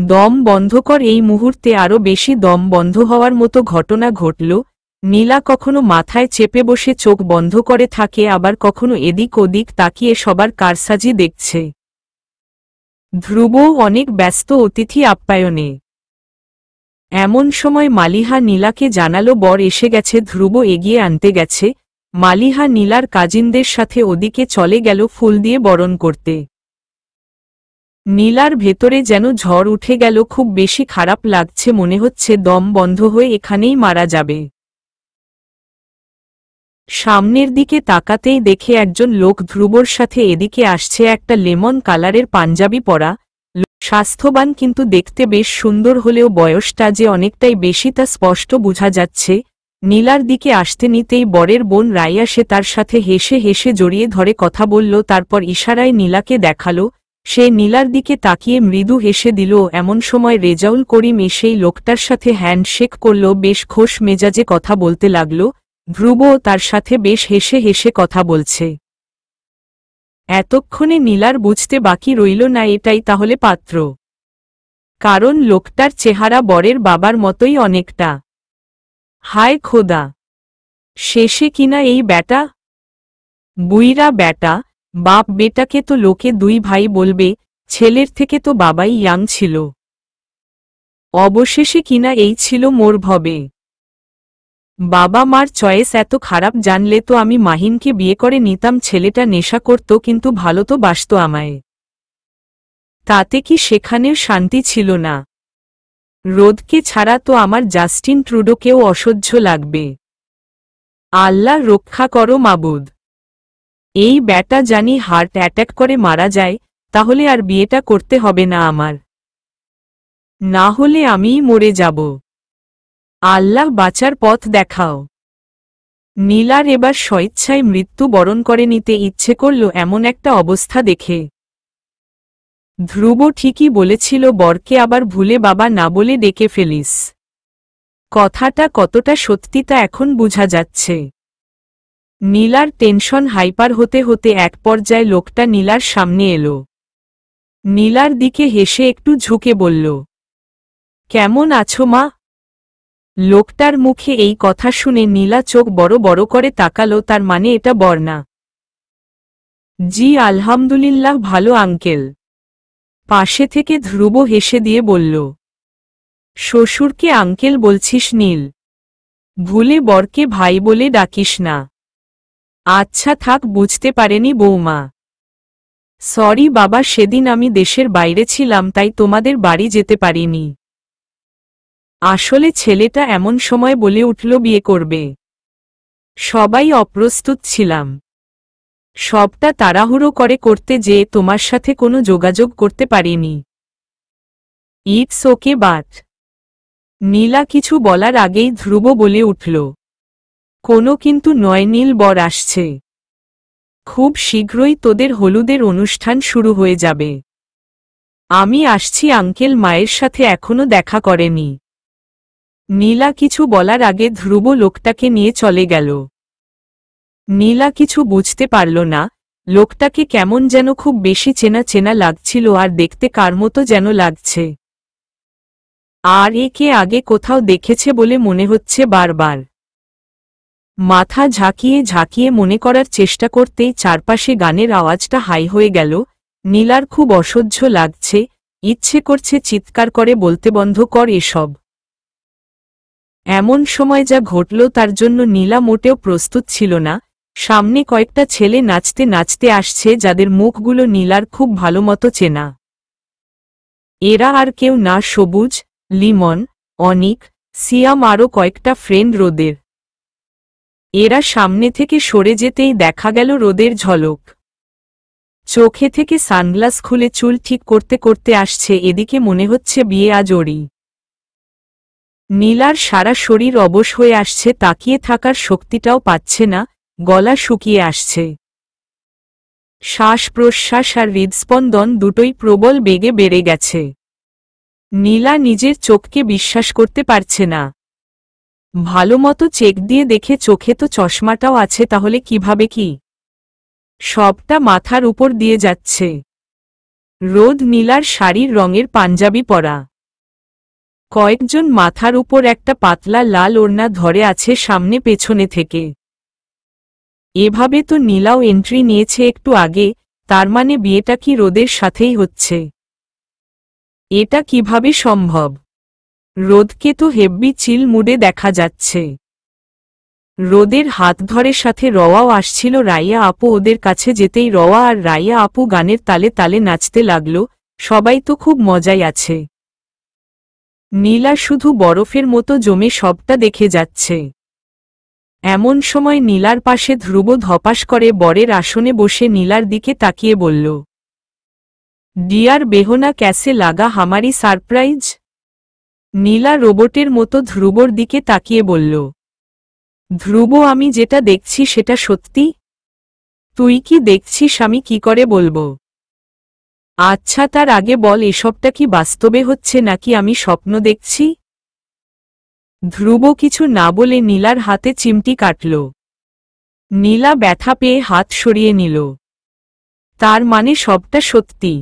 দম বন্ধ কর। এই মুহূর্তে আরো বেশি দম বন্ধ হওয়ার মতো ঘটনা ঘটল। নীলা কখনো মাথায় চেপে বসে চোখ বন্ধ করে থাকে, আবার কখনো এদিক ওদিক তাকিয়ে সবার কারসাজি দেখছে। ধ্রুবও অনেক ব্যস্ত অতিথি আপ্যায়নে। এমন সময় মালিহা নীলাকে জানালো বর এসে গেছে। ধ্রুব এগিয়ে আনতে গেছে। মালিহা নীলার কাজিনদের সাথে ওদিকে চলে গেল ফুল দিয়ে বরণ করতে। নীলার ভেতরে যেন ঝড় উঠে গেল। খুব বেশি খারাপ লাগছে, মনে হচ্ছে দম বন্ধ হয়ে এখানেই মারা যাবে। সামনের দিকে তাকাতেই দেখে একজন লোক ধ্রুবর সাথে এদিকে আসছে। একটা লেমন কালারের পাঞ্জাবি পরা, স্বাস্থ্যবান কিন্তু দেখতে বেশ সুন্দর হলেও বয়সটা যে অনেকটাই বেশি তা স্পষ্ট বোঝা যাচ্ছে। নীলার দিকে আসতে নিতেই বরের বোন রাইয়া সে তার সাথে হেসে হেসে জড়িয়ে ধরে কথা বলল, তারপর ইশারায় নীলাকে দেখালো। সে নীলার দিকে তাকিয়ে মৃদু হেসে দিল। এমন সময় রেজাউল করিম এসেই লোকটার সাথে হ্যান্ডশেক করল। বেশ খোশ মেজাজে কথা বলতে লাগল। ধ্রুবও তার সাথে বেশ হেসে হেসে কথা বলছে। এতক্ষণে নীলার বুঝতে বাকি রইল না এটাই তাহলে পাত্র, কারণ লোকটার চেহারা বরের বাবার মতোই অনেকটা। হায় খোদা, শেষে কিনা এই ব্যাটা, বুইরা ব্যাটা। বাপ বেটাকে তো লোকে দুই ভাই বলবে, ছেলের থেকে তো বাবাই ইয়াং ছিল। অবশেষে কিনা এই ছিল মোর ভবে। বাবা মার চয়েস এত খারাপ জানলে তো আমি মাহিনকে বিয়ে করে নিতাম। ছেলেটা নেশা করত কিন্তু ভালো তো বাসত আমায়। তাতে কি সেখানেও শান্তি ছিল না? রোদকে ছাড়া তো আমার জাস্টিন ট্রুডোকেও অসহ্য লাগবে। আল্লাহ রক্ষা করো মাবুদ। এই ব্যাটা জানি হার্ট অ্যাটাক করে মারা যায়, তাহলে আর বিয়েটা করতে হবে না আমার। না হলে আমিই মরে যাব। আল্লাহ বাঁচার পথ দেখাও। নীলার এবার স্বেচ্ছায় মৃত্যু বরণ করে নিতে ইচ্ছে করল এমন একটা অবস্থা দেখে। ধ্রুব ঠিকই বলেছিল, বরকে আবার ভুলে বাবা না বলে ডেকে ফেলিস। কথাটা কতটা সত্যি তা এখন বোঝা যাচ্ছে। নীলার টেনশন হাইপার হতে হতে এক পর্যায়ে লোকটা নীলার সামনে এলো। নীলার দিকে হেসে একটু ঝুঁকে বলল, কেমন আছো মা? লোকটার মুখে এই কথা শুনে নীলা চোখ বড় বড় করে তাকালো। তার মানে এটা বর না? জি আলহামদুলিল্লাহ ভালো আঙ্কেল। পাশে থেকে ধ্রুব হেসে দিয়ে বলল, শ্বশুরকে আঙ্কেল বলছিস নীল? ভুলে বরকে ভাই বলে ডাকিস না। আচ্ছা থাক, বুঝতে পারেনি বৌমা। সরি বাবা, সেদিন আমি দেশের বাইরে ছিলাম তাই তোমাদের বাড়ি যেতে পারিনি। আসলে ছেলেটা এমন সময় বলে উঠল বিয়ে করবে। সবাই অপ্রস্তুত ছিলাম। সবটা তাড়াহুড়ো করে করতে যেয়ে তোমার সাথে কোনো যোগাযোগ করতে পারিনি। It's okay but. নীলা কিছু বলার আগেই ধ্রুব বলে উঠল, কোনো কিন্তু নয় নীল, বর আসছে। খুব শীঘ্রই তোদের হলুদের অনুষ্ঠান শুরু হয়ে যাবে। আমি আসছি আঙ্কেল, মায়ের সাথে এখনো দেখা করেনি। নীলা কিছু বলার আগে ধ্রুব লোকটাকে নিয়ে চলে গেল। নীলা কিছু বুঝতে পারল না। লোকটাকে কেমন যেন খুব বেশি চেনা চেনা লাগছিল, আর দেখতে কার মতো যেন লাগছে। আর একে আগে কোথাও দেখেছে বলে মনে হচ্ছে বারবার। মাথা ঝাঁকিয়ে ঝাঁকিয়ে মনে করার চেষ্টা করতেই চারপাশে গানের আওয়াজটা হাই হয়ে গেল। নীলার খুব অসহ্য লাগছে, ইচ্ছে করছে চিৎকার করে বলতে, বন্ধ কর এসব। এমন সময় যা ঘটল তার জন্য নীলা মোটেও প্রস্তুত ছিল না। সামনে কয়েকটা ছেলে নাচতে নাচতে আসছে, যাদের মুখগুলো নীলার খুব ভালোমতো চেনা। এরা আর কেউ না, সবুজ, লিমন, অনিক, সিয়াম আরও কয়েকটা ফ্রেন্ড রোদের। এরা সামনে থেকে সরে যেতেই দেখা গেল রোদের ঝলক। চোখে থেকে সানগ্লাস খুলে চুল ঠিক করতে করতে আসছে এদিকে, মনে হচ্ছে বিয়ে আজ ওরই। নীলার সারা শরীর অবশ হয়ে আসছে, তাকিয়ে থাকার শক্তিটাও পাচ্ছে না, গলা শুকিয়ে আসছে। শ্বাস প্রশ্বাস আর হৃদস্পন্দন দুটোই প্রবল বেগে বেড়ে গেছে। নীলা নিজের চোখকে বিশ্বাস করতে পারছে না। ভালোমতো চেক দিয়ে দেখে চোখে তো চশমাটাও আছে, তাহলে কিভাবে কি সবটা মাথার উপর দিয়ে যাচ্ছে। রোদ নীলার শাড়ির রঙের পাঞ্জাবি পরা। কয়েকজন মাথার উপর একটা পাতলা লাল ওড়না ধরে আছে সামনে পেছনে থেকে। এভাবে তো নীলাও এন্ট্রি নিয়েছে একটু আগে, তার মানে বিয়েটা কি রোদের সাথেই হচ্ছে? এটা কিভাবে সম্ভব? রোদকে তো হেব্বি চিল মুডে দেখা যাচ্ছে। রোদের হাত ধরে সাথে রওয়াও আসছিল। রাইয়া আপু ওদের কাছে যেতেই রওয়া আর রাইয়া আপু গানের তালে তালে নাচতে লাগল। সবাই তো খুব মজায় আছে। নীলা শুধু বরফের মতো জমে সবটা দেখে যাচ্ছে। এমন সময় নীলার পাশে ধ্রুব ধপাস করে বরের আসনে বসে নীলার দিকে তাকিয়ে বলল, ডিয়ার বেহনা ক্যাসে লাগা হামারি সারপ্রাইজ? নীলা রোবটের মতো ধ্রুবর দিকে তাকিয়ে বলল, ধ্রুব আমি যেটা দেখছি সেটা সত্যি? তুই কি দেখছিস আমি কি করে বলবো? আচ্ছা তার আগে বল এসবটা কি বাস্তবে হচ্ছে নাকি আমি স্বপ্ন দেখছি? ধ্রুব কিছু না বলে নীলার হাতে চিমটি কাটল। নীলা ব্যথা পেয়ে হাত সরিয়ে নিল। তার মানে সবটা সত্যি?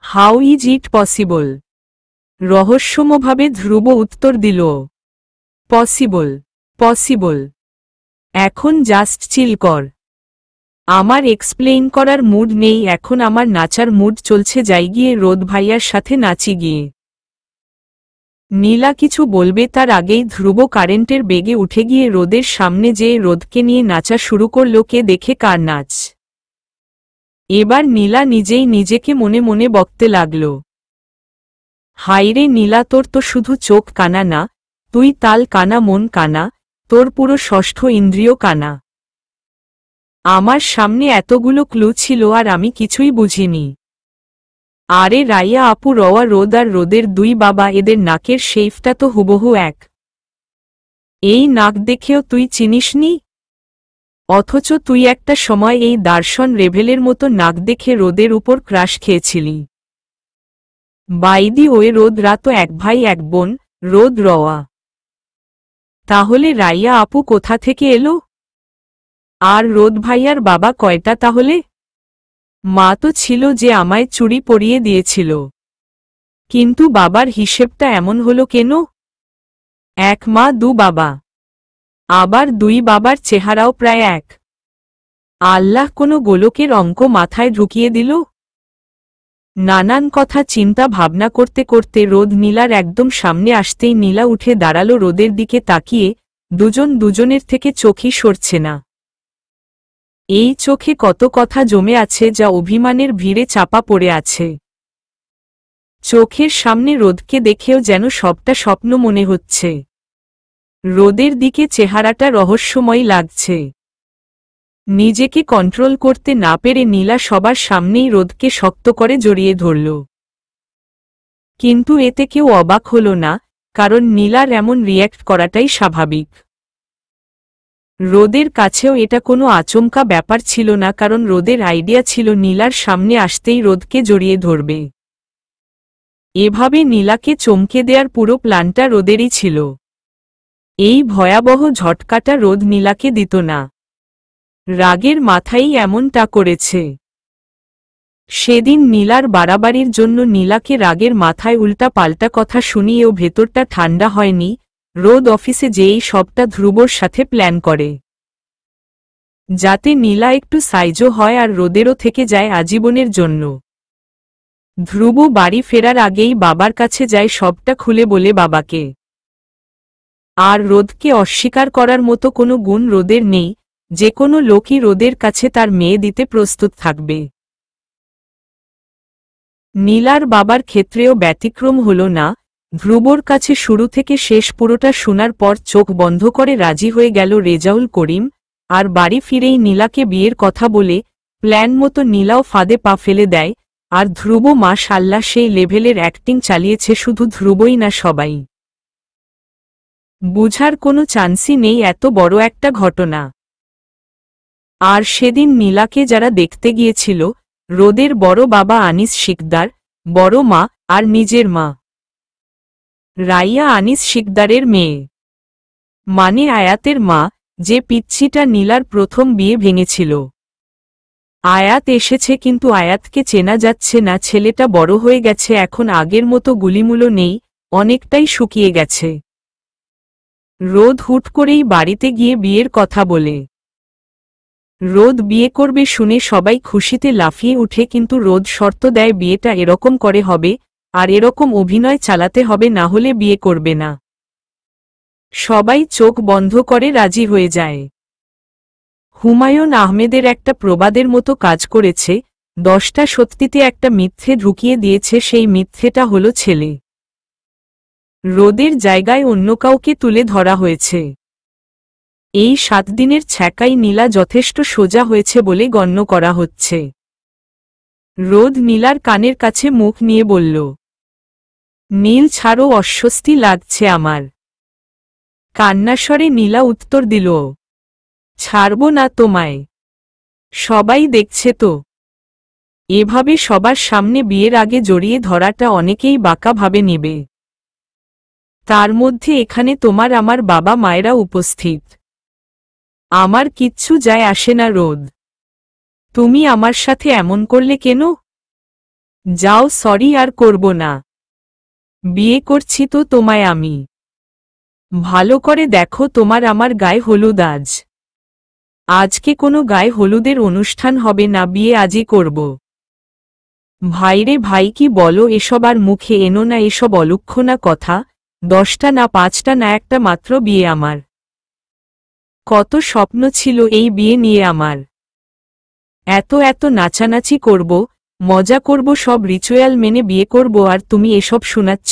How is it possible? রহস্যময়ভাবে ধ্রুব উত্তর দিল, পসিবল, পসিবল। এখন জাস্ট চিল কর। আমার এক্সপ্লেইন করার মুড নেই এখন, আমার নাচার মুড চলছে। যাই গিয়ে রোদ ভাইয়ার সাথে নাচি গিয়ে। নীলা কিছু বলবে তার আগেই ধ্রুব কারেন্টের বেগে উঠে গিয়ে রোদের সামনে যেয়ে রোদকে নিয়ে নাচা শুরু করল। কে দেখে কার নাচ। এবার নীলা নিজেই নিজেকে মনে মনে বকতে লাগল, হাইরে নীলা তোর তো শুধু চোখ কানা না, তুই তাল কানা, মন কানা, তোর পুরো ষষ্ঠ ইন্দ্রিয় কানা। আমার সামনে এতগুলো ক্লু ছিল আর আমি কিছুই বুঝিনি। আরে রাইয়া আপু, রওয়া, রোদ আর রোদের দুই বাবা, এদের নাকের শেইফটা তো হুবহু এক। এই নাক দেখেও তুই চিনিসনি? অথচ তুই একটা সময় এই দার্শন রেভেলের মতো নাক দেখে রোদের উপর ক্রাশ খেয়েছিলি। বাইদি ওয়ে রোদরা তো এক ভাই এক বোন, রোদ রওয়া। তাহলে রাইয়া আপু কোথা থেকে এলো? আর রোদ ভাইয়ার বাবা কয়টা তাহলে? মা তো ছিল যে আমায় চুড়ি পরিয়ে দিয়েছিল, কিন্তু বাবার হিসেবটা এমন হলো কেন? এক মা দু বাবা, আবার দুই বাবার চেহারাও প্রায় এক। আল্লাহ কোনো গোলকের অঙ্ক মাথায় ঢুকিয়ে দিল? নানান কথা চিন্তা ভাবনা করতে করতে রোদ নীলার একদম সামনে আসতেই নীলা উঠে দাঁড়ালো রোদের দিকে তাকিয়ে। দুজন দুজনের থেকে চোখই সরছে না। এই চোখে কত কথা জমে আছে যা অভিমানের ভিড়ে চাপা পড়ে আছে। চোখের সামনে রোদকে দেখেও যেন সবটা স্বপ্ন মনে হচ্ছে। রোদের দিকে চেহারাটা রহস্যময় লাগছে। নিজেকে কন্ট্রোল করতে না পেরে নীলা সবার সামনেই রোদকে শক্ত করে জড়িয়ে ধরল। কিন্তু এতে কেউ অবাক হল না, কারণ নীলার এমন রিয়্যাক্ট করাটাই স্বাভাবিক। রোদের কাছেও এটা কোনো আচমকা ব্যাপার ছিল না, কারণ রোদের আইডিয়া ছিল নীলার সামনে আসতেই রোদকে জড়িয়ে ধরবে। এভাবে নীলাকে চমকে দেওয়ার পুরো প্ল্যানটা রোদেরই ছিল। এই ভয়াবহ ঝটকাটা রোদ নীলাকে দিত না। রাগের মাথায় এমনটা করেছে। সেদিন নীলার বাড়াবাড়ির জন্য নীলাকে রাগের মাথায় উল্টা পাল্টা কথা শুনিয়েও ভেতরটা ঠান্ডা হয়নি। রোদ অফিসে যেই সবটা ধ্রুবর সাথে প্ল্যান করে, যাতে নীলা একটু সাইজও হয় আর রোদেরও থেকে যায় আজীবনের জন্য। ধ্রুব বাড়ি ফেরার আগেই বাবার কাছে যায় সবটা খুলে বলে বাবাকে। আর রোদকে অস্বীকার করার মতো কোনো গুণ রোদের নেই, যে কোনো লোকই রোদের কাছে তার মেয়ে দিতে প্রস্তুত থাকবে। নীলার বাবার ক্ষেত্রেও ব্যতিক্রম হল না। ধ্রুবর কাছে শুরু থেকে শেষ পুরোটা শোনার পর চোখ বন্ধ করে রাজি হয়ে গেল রেজাউল করিম। আর বাড়ি ফিরেই নীলাকে বিয়ের কথা বলে প্ল্যান মতো নীলাও ফাঁদে পা ফেলে দেয়। আর ধ্রুব মাশাআল্লাহ সেই লেভেলের অ্যাক্টিং চালিয়েছে, শুধু ধ্রুবই না সবাই। বুঝার কোনো চান্সই নেই এত বড় একটা ঘটনা। আর সেদিন নীলাকে যারা দেখতে গিয়েছিল, রোদের বড় বাবা আনিস শিকদার, বড় মা, আর নিজের মা রাইয়া, আনিস শিকদারের মেয়ে, মানে আয়াতের মা, যে পিচ্ছিটা নীলার প্রথম বিয়ে ভেঙেছিল। আয়াত এসেছে, কিন্তু আয়াতকে চেনা যাচ্ছে না। ছেলেটা বড় হয়ে গেছে এখন, আগের মতো গুলিমুলো নেই। অনেকটাই শুকিয়ে গেছে। রোদ হুট করেই বাড়িতে গিয়ে বিয়ের কথা বলে। রোদ বিয়ে করবে শুনে সবাই খুশিতে লাফিয়ে উঠে, কিন্তু রোদ শর্ত দেয় বিয়েটা এরকম করে হবে, আর এরকম অভিনয় চালাতে হবে, না হলে বিয়ে করবে না। সবাই চোখ বন্ধ করে রাজি হয়ে যায়। হুমায়ুন আহমেদের একটা প্রবাদের মতো কাজ করেছে, 10টা সত্যিতে একটা মিথ্যে ঢুকিয়ে দিয়েছে, সেই মিথ্যেটা হলো ছেলে। রোদের জায়গায় অন্য কাউকে তুলে ধরা হয়েছে। এই 7 দিনের ছ্যাঁকাই নীলা যথেষ্ট সোজা হয়েছে বলে গণ্য করা হচ্ছে। রোদ নীলার কানের কাছে মুখ নিয়ে বলল, নীল ছাড়ো, অস্বস্তি লাগছে আমার। কান্নাস্বরে নীলা উত্তর দিল, ছাড়ব না তোমায়, সবাই দেখছে তো। এভাবে সবার সামনে বিয়ের আগে জড়িয়ে ধরাটা অনেকেই বাঁকা ভাবে নেবে। তার মধ্যে এখানে তোমার আমার বাবা মায়েরা উপস্থিত। আমার কিচ্ছু যায় আসে না রোদ, তুমি আমার সাথে এমন করলে কেন? যাও, সরি আর করব না। বিয়ে করছি তো তোমায় আমি। ভালো করে দেখো, তোমার আমার গায়ে হলুদ আজ। আজকে কোনো গায়ে হলুদের অনুষ্ঠান হবে না, বিয়ে আজই করব। ভাইরে ভাই, কি বলো এসব? আর মুখে এনো না এসব অলক্ষণা কথা। 10টা না 5টা না, একটা মাত্র বিয়ে আমার। কত স্বপ্ন ছিল এই বিয়ে নিয়ে আমার। এত এত নাচানাচি করব, মজা করব, সব রিচুয়াল মেনে বিয়ে করব, আর তুমি এসব শোনাচ্ছ?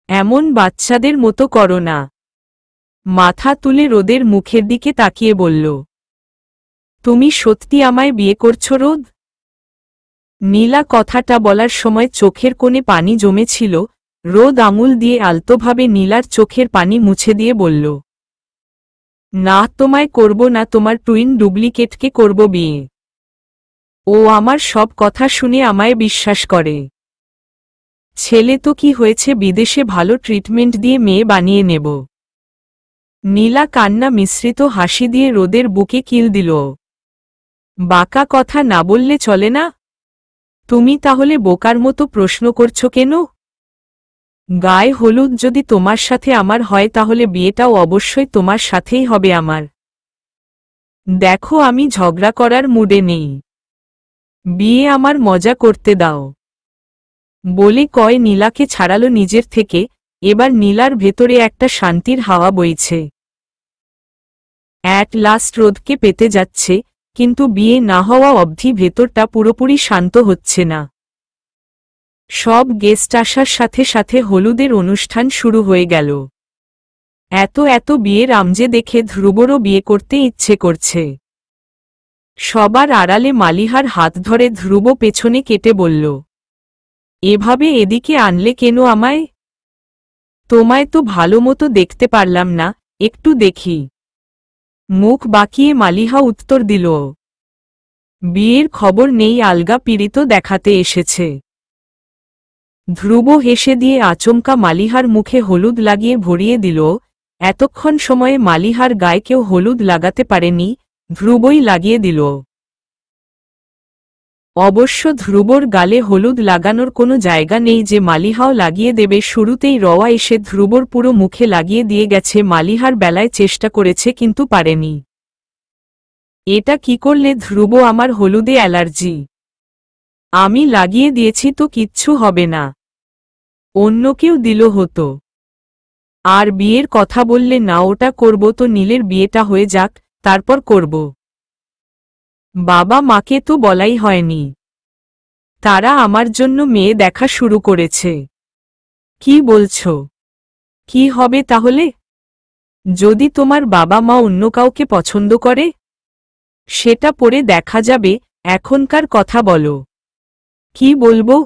এমন বাচ্চাদের মতো করো না। মাথা তুলে রোদের মুখের দিকে তাকিয়ে বলল, তুমি সত্যি আমায় বিয়ে করছো রোদ? নীলা কথাটা বলার সময় চোখের কোণে পানি জমেছিল। রোদ আঙুল দিয়ে আলতোভাবে নীলার চোখের পানি মুছে দিয়ে বলল, না, তোমায় করব না, তোমার টুইন ডুপ্লিকেটকে করব বিয়ে। ও আমার সব কথা শুনে আমায় বিশ্বাস করে। ছেলে তো কি হয়েছে, বিদেশে ভালো ট্রিটমেন্ট দিয়ে মেয়ে বানিয়ে নেব। নীলা কান্না মিশ্রিত হাসি দিয়ে রোদের বুকে কিল দিল। বাঁকা কথা না বললে চলে না? তুমি তাহলে বোকার মতো প্রশ্ন করছো কেন? গায়ে হলুদ যদি তোমার সাথে আমার হয়, তাহলে বিয়েটাও অবশ্যই তোমার সাথেই হবে আমার। দেখো, আমি ঝগড়া করার মুডে নেই। বিয়ে আমার মজা করতে দাও। বলে কয় নীলাকে ছাড়ালো নিজের থেকে। এবার নীলার ভেতরে একটা শান্তির হাওয়া বইছে। অ্যাট লাস্ট রোদকে পেতে যাচ্ছে, কিন্তু বিয়ে না হওয়া অবধি ভেতরটা পুরোপুরি শান্ত হচ্ছে না। সব গেস্ট আসার সাথে সাথে হলুদের অনুষ্ঠান শুরু হয়ে গেল। এত এত বিয়ের আমজে দেখে ধ্রুবরও বিয়ে করতে ইচ্ছে করছে। সবার আড়ালে মালিহার হাত ধরে ধ্রুব পেছনে কেটে বলল, এভাবে এদিকে আনলে কেন আমায়? তোমায় তো ভালো মতো দেখতে পারলাম না, একটু দেখি। মুখ বাঁকিয়ে মালিহা উত্তর দিল, বিয়ের খবর নেই, আলগা পীড়িত দেখাতে এসেছে। ধ্রুব হেসে দিয়ে আচমকা মালিহার মুখে হলুদ লাগিয়ে ভরিয়ে দিল। এতক্ষণ সময়ে মালিহার গায়ে কেউ হলুদ লাগাতে পারেনি, ধ্রুবই লাগিয়ে দিল। অবশ্য ধ্রুবর গালে হলুদ লাগানোর কোনো জায়গা নেই যে মালিহাও লাগিয়ে দেবে। শুরুতেই রওয়া এসে ধ্রুবর পুরো মুখে লাগিয়ে দিয়ে গেছে। মালিহার বেলায় চেষ্টা করেছে কিন্তু পারেনি। এটা কি করলে ধ্রুব? আমার হলুদে অ্যালার্জি। আমি লাগিয়ে দিয়েছি তো কিচ্ছু হবে না। অন্য কেউ দিল হতো। আর বিয়ের কথা বললে না, ওটা করব তো নীলের বিয়েটা হয়ে যাক, তারপর করব। বাবা মাকে তো বলাই হয়নি। তারা আমার জন্য মেয়ে দেখা শুরু করেছে। কি বলছো? কি হবে তাহলে? যদি তোমার বাবা মা অন্য কাউকে পছন্দ করে, সেটা পরে দেখা যাবে। এখনকার কথা বলো। কি বলবো?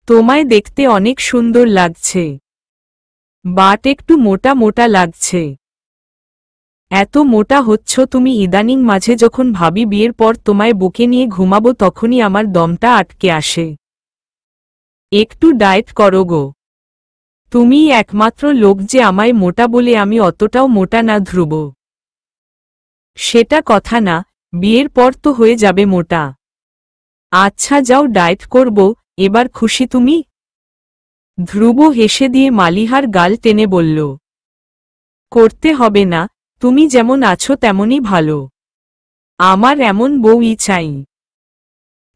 তোমায় দেখতে অনেক সুন্দর লাগছে, বাট একটু মোটা মোটা লাগছে। এত মোটা হচ্ছ তুমি ইদানিং। মাঝে যখন ভাবি বিয়ের পর তোমায় বুকে নিয়ে ঘুমাবো, তখনই আমার দমটা আটকে আসে। একটু ডায়েট করো গো। তুমিই একমাত্র লোক যে আমায় মোটা বলে। আমি অতটাও মোটা না ধ্রুব। সেটা কথা না, বিয়ের পর তো হয়ে যাবে মোটা। আচ্ছা যাও, ডায়েট করব। এবার খুশি তুমি? ধ্রুব হেসে দিয়ে মালিহার গাল টেনে বলল, করতে হবে না, তুমি যেমন আছো তেমনই ভালো। আমার এমন বউই চাই।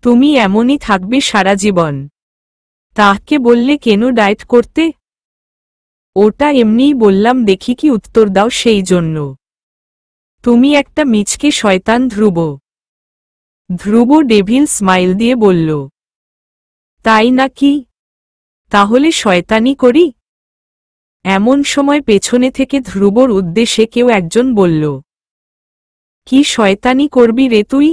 তুমি এমনই থাকবে সারা জীবন। তাকে বললে কেন ডায়েট করতে? ওটা এমনিই বললাম, দেখি কি উত্তর দাও সেই জন্য। তুমি একটা মিচকে শয়তান ধ্রুব। ধ্রুব ডেভিল স্মাইল দিয়ে বলল, তাই নাকি? তাহলে শয়তানি করি? এমন সময় পেছনে থেকে ধ্রুবর উদ্দেশ্যে কেউ একজন বলল, কি শয়তানি করবি রে তুই?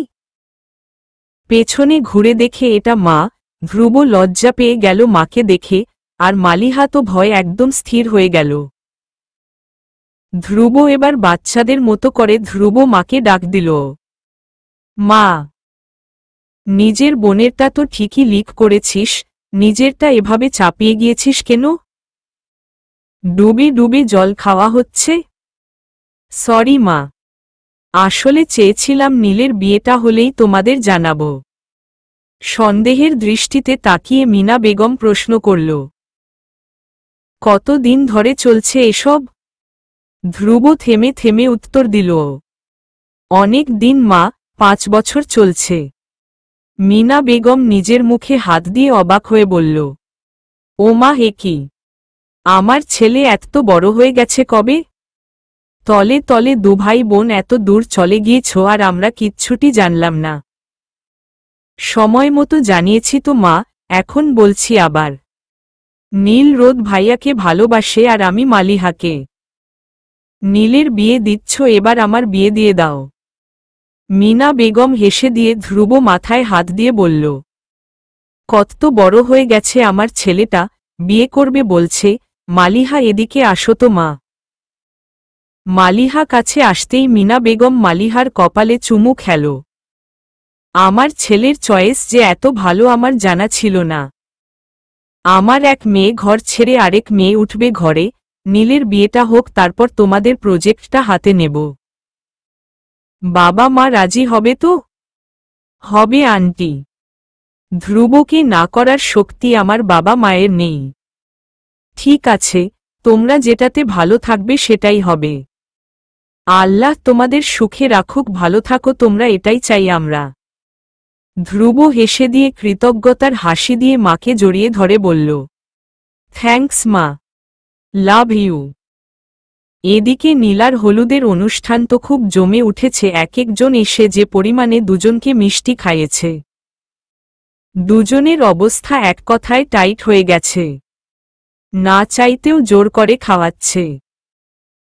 পেছনে ঘুরে দেখে এটা মা। ধ্রুব লজ্জা পেয়ে গেল মাকে দেখে, আর মালিহা তো ভয় একদম স্থির হয়ে গেল। ধ্রুব এবার বাচ্চাদের মতো করে ধ্রুব মাকে ডাক দিল, মা। নিজের বোনেরটা তো ঠিকই লিক করেছিস, নিজেরটা এভাবে চাপিয়ে গিয়েছিস কেন? ডুবে ডুবে জল খাওয়া হচ্ছে। সরি মা, আসলে চেয়েছিলাম নীলের বিয়েটা হলেই তোমাদের জানাবো। সন্দেহের দৃষ্টিতে তাকিয়ে মিনা বেগম প্রশ্ন করল, কতদিন ধরে চলছে এসব? ধ্রুব থেমে থেমে উত্তর দিল, অনেক দিন মা, 5 বছর চলছে। মিনা বেগম নিজের মুখে হাত দিয়ে অবাক হয়ে বলল, ও মা, হে কি! আমার ছেলে এত বড় হয়ে গেছে কবে? তলে তলে দুভাই বোন এত দূর চলে গিয়েছ আর আমরা কিচ্ছুটি জানলাম না। সময় মতো জানিয়েছি তো মা, এখন বলছি আবার। নীল রোদ ভাইয়াকে ভালোবাসে আর আমি মালিহাকে। নীলের বিয়ে দিচ্ছ, এবার আমার বিয়ে দিয়ে দাও। মিনা বেগম হেসে দিয়ে ধ্রুব মাথায় হাত দিয়ে বলল, কত বড় হয়ে গেছে আমার ছেলেটা, বিয়ে করবে বলছে। মালিহা, এদিকে আসো তো মা। মালিহা কাছে আসতেই মিনা বেগম মালিহার কপালে চুমু খেল। আমার ছেলের চয়েস যে এত ভালো আমার জানা ছিল না। আমার এক মেয়ে ঘর ছেড়ে আরেক মেয়ে উঠবে ঘরে। নীলের বিয়েটা হোক, তারপর তোমাদের প্রজেক্টটা হাতে নেব। বাবা মা রাজি হবে তো? হবে আন্টি। ধ্রুবকে না করার শক্তি আমার বাবা মায়ের নেই। ঠিক আছে, তোমরা যেটাতে ভালো থাকবে সেটাই হবে। আল্লাহ তোমাদের সুখে রাখুক, ভালো থাকো তোমরা, এটাই চাই আমরা। ধ্রুব হেসে দিয়ে কৃতজ্ঞতার হাসি দিয়ে মাকে জড়িয়ে ধরে বলল, থ্যাঙ্কস মা, লাভ ইউ। এদিকে নীলার হলুদের অনুষ্ঠান তো খুব জমে উঠেছে। এক একজন এসে যে পরিমাণে দুজনকে মিষ্টি খাইয়েছে। দুজনের অবস্থা এক কথায় টাইট হয়ে গেছে। না চাইতেও জোর করে খাওয়াচ্ছে।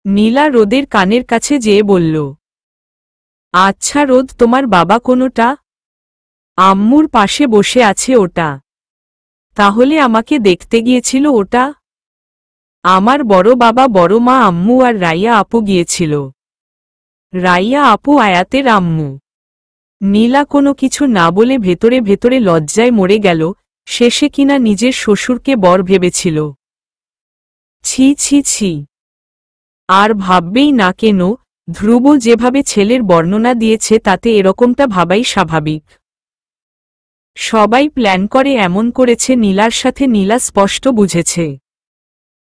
নীলা রোদের কানের কাছে যেয়ে বলল, আচ্ছা রোদ, তোমার বাবা কোনোটা? আম্মুর পাশে বসে আছে ওটা। তাহলে আমাকে দেখতে গিয়েছিল ওটা? আমার বড় বাবা, বড় মা, আম্মু আর রাইয়া আপু গিয়েছিল। রাইয়া আপু আয়াতের আম্মু। নীলা কোনো কিছু না বলে ভেতরে ভেতরে লজ্জায় মরে গেল। শেষে কিনা নিজের শ্বশুরকে বর ভেবেছিল। ছি ছি ছি, আর ভাববেই না কেন। ধ্রুব যেভাবে ছেলের বর্ণনা দিয়েছে তাতে এরকমটা ভাবাই স্বাভাবিক। সবাই প্ল্যান করে এমন করেছে নীলার সাথে, নীলা স্পষ্ট বুঝেছে।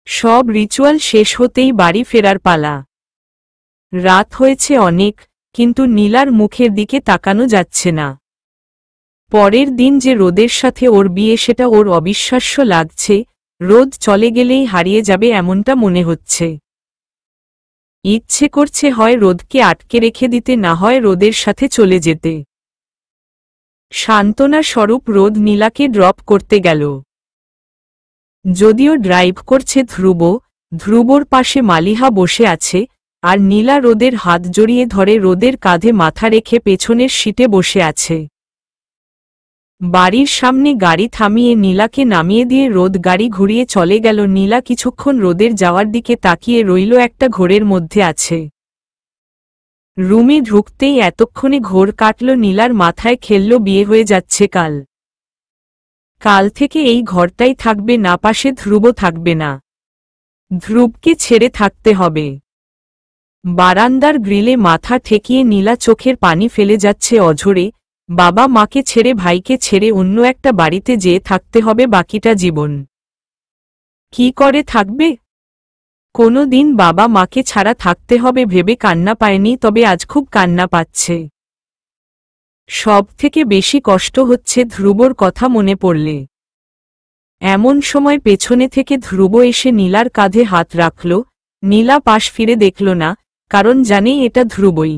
সব রিচুয়াল শেষ হতেই বাড়ি ফেরার পালা। রাত হয়েছে অনেক, কিন্তু নীলার মুখের দিকে তাকানো যাচ্ছে না। পরের দিন যে রোদের সাথে ওর বিয়ে সেটা ওর অবিশ্বাস্য লাগছে। রোদ চলে গেলেই হারিয়ে যাবে এমনটা মনে হচ্ছে। ইচ্ছে করছে হয় রোদকে আটকে রেখে দিতে, না হয় রোদের সাথে চলে যেতে। সান্ত্বনা স্বরূপ রোদ নীলাকে ড্রপ করতে গেল। যদিও ড্রাইভ করছে ধ্রুব, ধ্রুবর পাশে মালিহা বসে আছে, আর নীলা রোদের হাত জড়িয়ে ধরে রোদের কাঁধে মাথা রেখে পেছনের সিটে বসে আছে। বাড়ির সামনে গাড়ি থামিয়ে নীলাকে নামিয়ে দিয়ে রোদ গাড়ি ঘুরিয়ে চলে গেল। নীলা কিছুক্ষণ রোদের যাওয়ার দিকে তাকিয়ে রইল, একটা ঘোরের মধ্যে আছে। রুমে ঢুকতেই এতক্ষণে ঘোর কাটল। নীলার মাথায় খেলল বিয়ে হয়ে যাচ্ছে কাল। কাল থেকে এই ঘরটাই থাকবে, না পাশে ধ্রুব থাকবে না। ধ্রুবকে ছেড়ে থাকতে হবে। বারান্দার গ্রিলে মাথা ঠেকিয়ে নীলা চোখের পানি ফেলে যাচ্ছে অঝরে। বাবা মাকে ছেড়ে, ভাইকে ছেড়ে অন্য একটা বাড়িতে যেয়ে থাকতে হবে বাকিটা জীবন। কি করে থাকবে? কোনো দিন বাবা মাকে ছাড়া থাকতে হবে ভেবে কান্না পায়নি, তবে আজ খুব কান্না পাচ্ছে। সব থেকে বেশি কষ্ট হচ্ছে ধ্রুবর কথা মনে পড়লে। এমন সময় পেছনে থেকে ধ্রুব এসে নীলার কাঁধে হাত রাখল। নীলা পাশ ফিরে দেখল না, কারণ জানে এটা ধ্রুবই।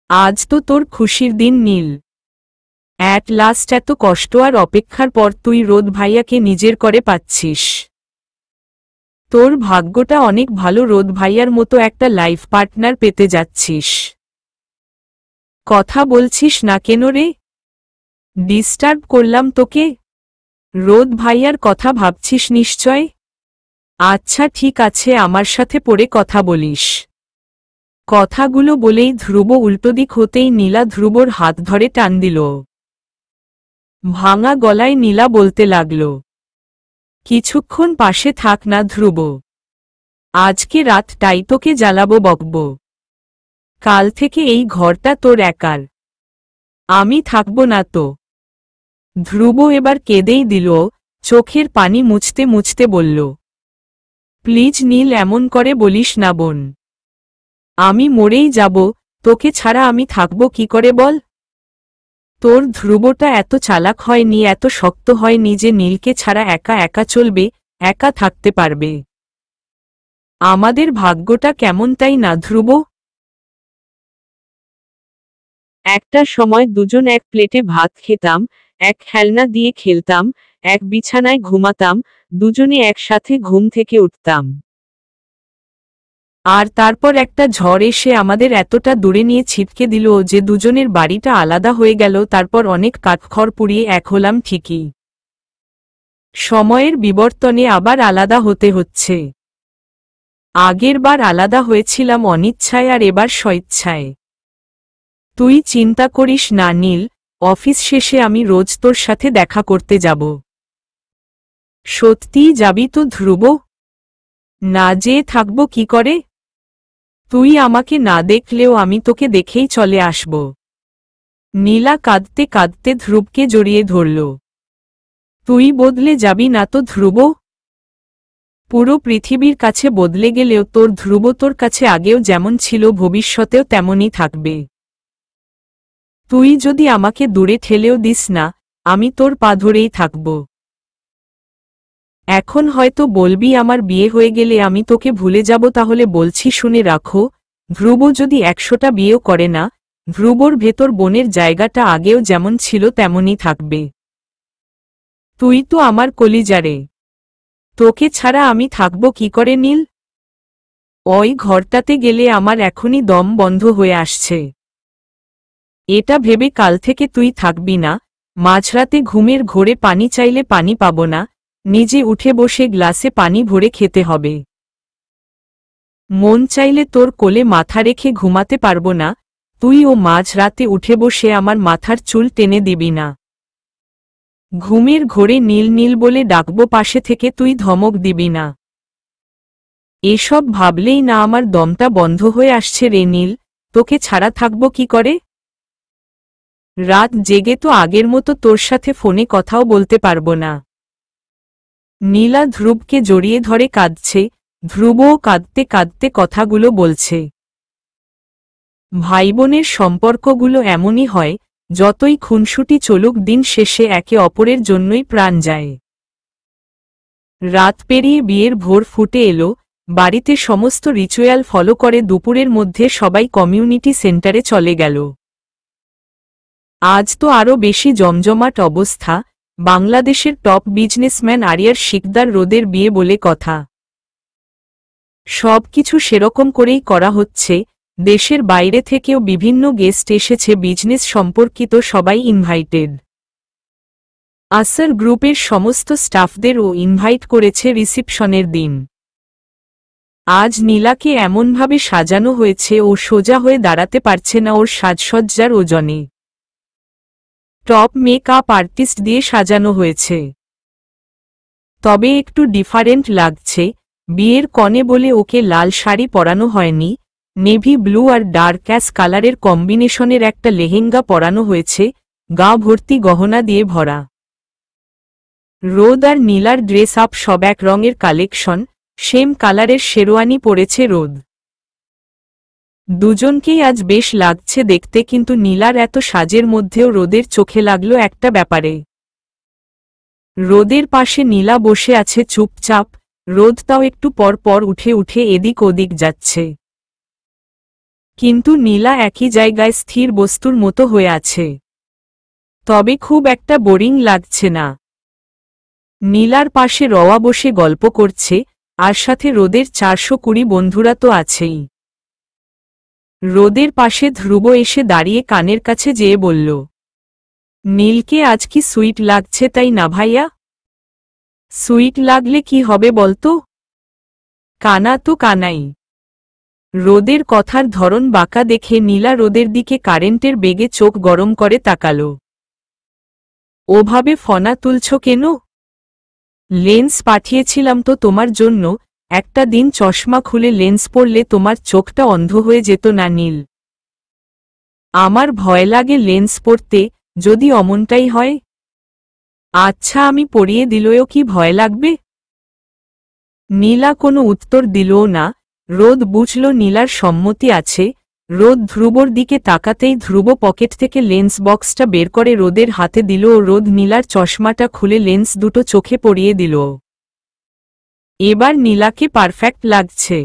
আজ তো তোর খুশির দিন নীল। অ্যাট লাস্ট এত কষ্ট আর অপেক্ষার পর তুই রোদ ভাইয়াকে নিজের করে পাচ্ছিস। তোর ভাগ্যটা অনেক ভালো, রোদ ভাইয়ার মতো একটা লাইফ পার্টনার পেতে যাচ্ছিস। কথা বলছিস না কেন রে? ডিস্টার্ব করলাম তোকে? রোদ ভাইয়ার কথা ভাবছিস নিশ্চয়? আচ্ছা ঠিক আছে, আমার সাথে পরে কথা বলিস। কথাগুলো বলেই ধ্রুব উল্টোদিক হতেই নীলা ধ্রুবর হাত ধরে টান দিল। ভাঙা গলায় নীলা বলতে লাগল, কিছুক্ষণ পাশে থাক না ধ্রুব। আজকে রাতটাই তোকে জ্বালাবো বকব। কাল থেকে এই ঘরটা তোর একার, আমি থাকব না তো। ধ্রুব এবার কেঁদেই দিল, চোখের পানি মুছতে মুছতে বলল, প্লিজ নীল এমন করে বলিস না বোন। আমি মরেই যাব, তোকে ছাড়া আমি থাকব কি করে বল? তোর ধ্রুবটা এত চালাক হয়নি, এত শক্ত হয়নি যে নীলকে ছাড়া একা একা চলবে, একা থাকতে পারবে। আমাদের ভাগ্যটা কেমন তাই না ধ্রুব? একটা সময় দুজন এক প্লেটে ভাত খেতাম, এক খেলনা দিয়ে খেলতাম, এক বিছানায় ঘুমাতাম, দুজনে একসাথে ঘুম থেকে উঠতাম। আর তারপর একটা ঝড় এসে আমাদের এতটা দূরে নিয়ে ছিটকে দিল যে দুজনের বাড়িটা আলাদা হয়ে গেল। তারপর অনেক কাঠখড় পুড়িয়ে এক হলাম ঠিকই, সময়ের বিবর্তনে আবার আলাদা হতে হচ্ছে। আগেরবার আলাদা হয়েছিলাম অনিচ্ছায়, আর এবার স্বইচ্ছায়। তুই চিন্তা করিস না নীল, অফিস শেষে আমি রোজ তোর সাথে দেখা করতে যাব। সত্যিই যাবি তো ধ্রুব? না যেয়ে থাকব কি করে? তুই আমাকে না দেখলেও আমি তোকে দেখেই চলে আসব। নীলা কাঁদতে কাঁদতে ধ্রুবকে জড়িয়ে ধরল। তুই বদলে যাবি না তো ধ্রুব? পুরো পৃথিবীর কাছে বদলে গেলেও তোর ধ্রুব তোর কাছে আগেও যেমন ছিল ভবিষ্যতেও তেমনই থাকবে। তুই যদি আমাকে দূরে ঠেলেও দিস না, আমি তোর পা ধরেই থাকব। এখন হয়তো বলবি আমার বিয়ে হয়ে গেলে আমি তোকে ভুলে যাব, তাহলে বলছি শুনে রাখো, ধ্রুব যদি 100টা বিয়েও করে না, ধ্রুবর ভেতর বোনের জায়গাটা আগেও যেমন ছিল তেমনই থাকবে। তুই তো আমার কলিজারে, তোকে ছাড়া আমি থাকব কি করে নীল? ওই ঘরটাতে গেলে আমার এখনই দম বন্ধ হয়ে আসছে। এটা ভেবে কাল থেকে তুই থাকবি না, মাঝরাতে ঘুমের ঘোরে পানি চাইলে পানি পাব না, নিজে উঠে বসে গ্লাসে পানি ভরে খেতে হবে। মন চাইলে তোর কোলে মাথা রেখে ঘুমাতে পারব না, তুই ও মাঝরাতে উঠে বসে আমার মাথার চুল টেনে দিবি না। ঘুমের ঘোরে নীল নীল বলে ডাকব পাশে থেকে, তুই ধমক দিবি না। এসব ভাবলেই না আমার দমটা বন্ধ হয়ে আসছে রে নীল, তোকে ছাড়া থাকব কি করে? রাত জেগে তো আগের মতো তোর সাথে ফোনে কথাও বলতে পারব না। নীলা ধ্রুবকে জড়িয়ে ধরে কাঁদছে, ধ্রুবও কাঁদতে কাঁদতে কথাগুলো বলছে। ভাইবোনের সম্পর্কগুলো এমনই হয়, যতই খুনসুটি চলুক দিন শেষে একে অপরের জন্যই প্রাণ যায়। রাত পেরিয়ে বিয়ের ভোর ফুটে এলো, বাড়িতে সমস্ত রিচুয়াল ফলো করে দুপুরের মধ্যে সবাই কমিউনিটি সেন্টারে চলে গেল। আজ তো আরও বেশি জমজমাট অবস্থা, বাংলাদেশের টপ বিজনেসম্যান আরিয়ার শিকদার রোদের বিয়ে বলে কথা। সব কিছু সেরকম করেই করা হচ্ছে, দেশের বাইরে থেকেও বিভিন্ন গেস্ট এসেছে, বিজনেস সম্পর্কিত সবাই ইনভাইটেড। আসর গ্রুপের সমস্ত স্টাফদেরও ইনভাইট করেছে রিসিপশনের দিন। আজ নীলাকে এমনভাবে সাজানো হয়েছে ও সোজা হয়ে দাঁড়াতে পারছে না ওর সাজসজ্জার ওজনে। টপ মেকআপ আর্টিস্ট দিয়ে সাজানো হয়েছে, তবে একটু ডিফারেন্ট লাগছে। বিয়ের কনে বলে ওকে লাল শাড়ি পরানো হয়নি, নেভি ব্লু আর ডার্ক অ্যাশ কালারের কম্বিনেশনের একটা লেহেঙ্গা পরানো হয়েছে, গা ভর্তি গহনা দিয়ে ভরা। রোদ আর নীলার ড্রেস আপ সব এক রঙের কালেকশন, সেম কালারের শেরওয়ানি পরেছে রোদ। দুজনকেই আজ বেশ লাগছে দেখতে, কিন্তু নীলার এত সাজের মধ্যেও রোদের চোখে লাগলো একটা ব্যাপারে। রোদের পাশে নীলা বসে আছে চুপচাপ, রোদ তাও একটু পর পর উঠে উঠে এদিক ওদিক যাচ্ছে। কিন্তু নীলা একই জায়গায় স্থির বস্তুর মতো হয়ে আছে। তবে খুব একটা বোরিং লাগছে না। নীলার পাশে রওয়া বসে গল্প করছে, আর সাথে রোদের 420 বন্ধুরা তো আছেই। রোদের পাশে ধ্রুব এসে দাঁড়িয়ে কানের কাছে যেয়ে বলল, নীলকে আজ কি সুইট লাগছে তাই না ভাইয়া? সুইট লাগলে কি হবে বলতো? কানা তো কানাই। রোদের কথার ধরন বাঁকা দেখে নীলা রোদের দিকে কারেন্টের বেগে চোখ গরম করে তাকালো। ওভাবে ফনা তুলছ কেন? লেন্স পাঠিয়েছিলাম তো তোমার জন্য, একটা দিন চশমা খুলে লেন্স পরলে তোমার চোখটা অন্ধ হয়ে যেত না নীল? আমার ভয় লাগে লেন্স পরতে, যদি অমনটাই হয়। আচ্ছা আমি পরিয়ে দিলেও কি ভয় লাগবে? নীলা কোনো উত্তর দিলও না। রোদ বুঝল নীলার সম্মতি আছে। রোদ ধ্রুবর দিকে তাকাতেই ধ্রুব পকেট থেকে লেন্স বক্সটা বের করে রোদের হাতে দিল ও রোদ নীলার চশমাটা খুলে লেন্স দুটো চোখে পরিয়ে দিল। এবার নীলাকে পারফেক্ট লাগছে।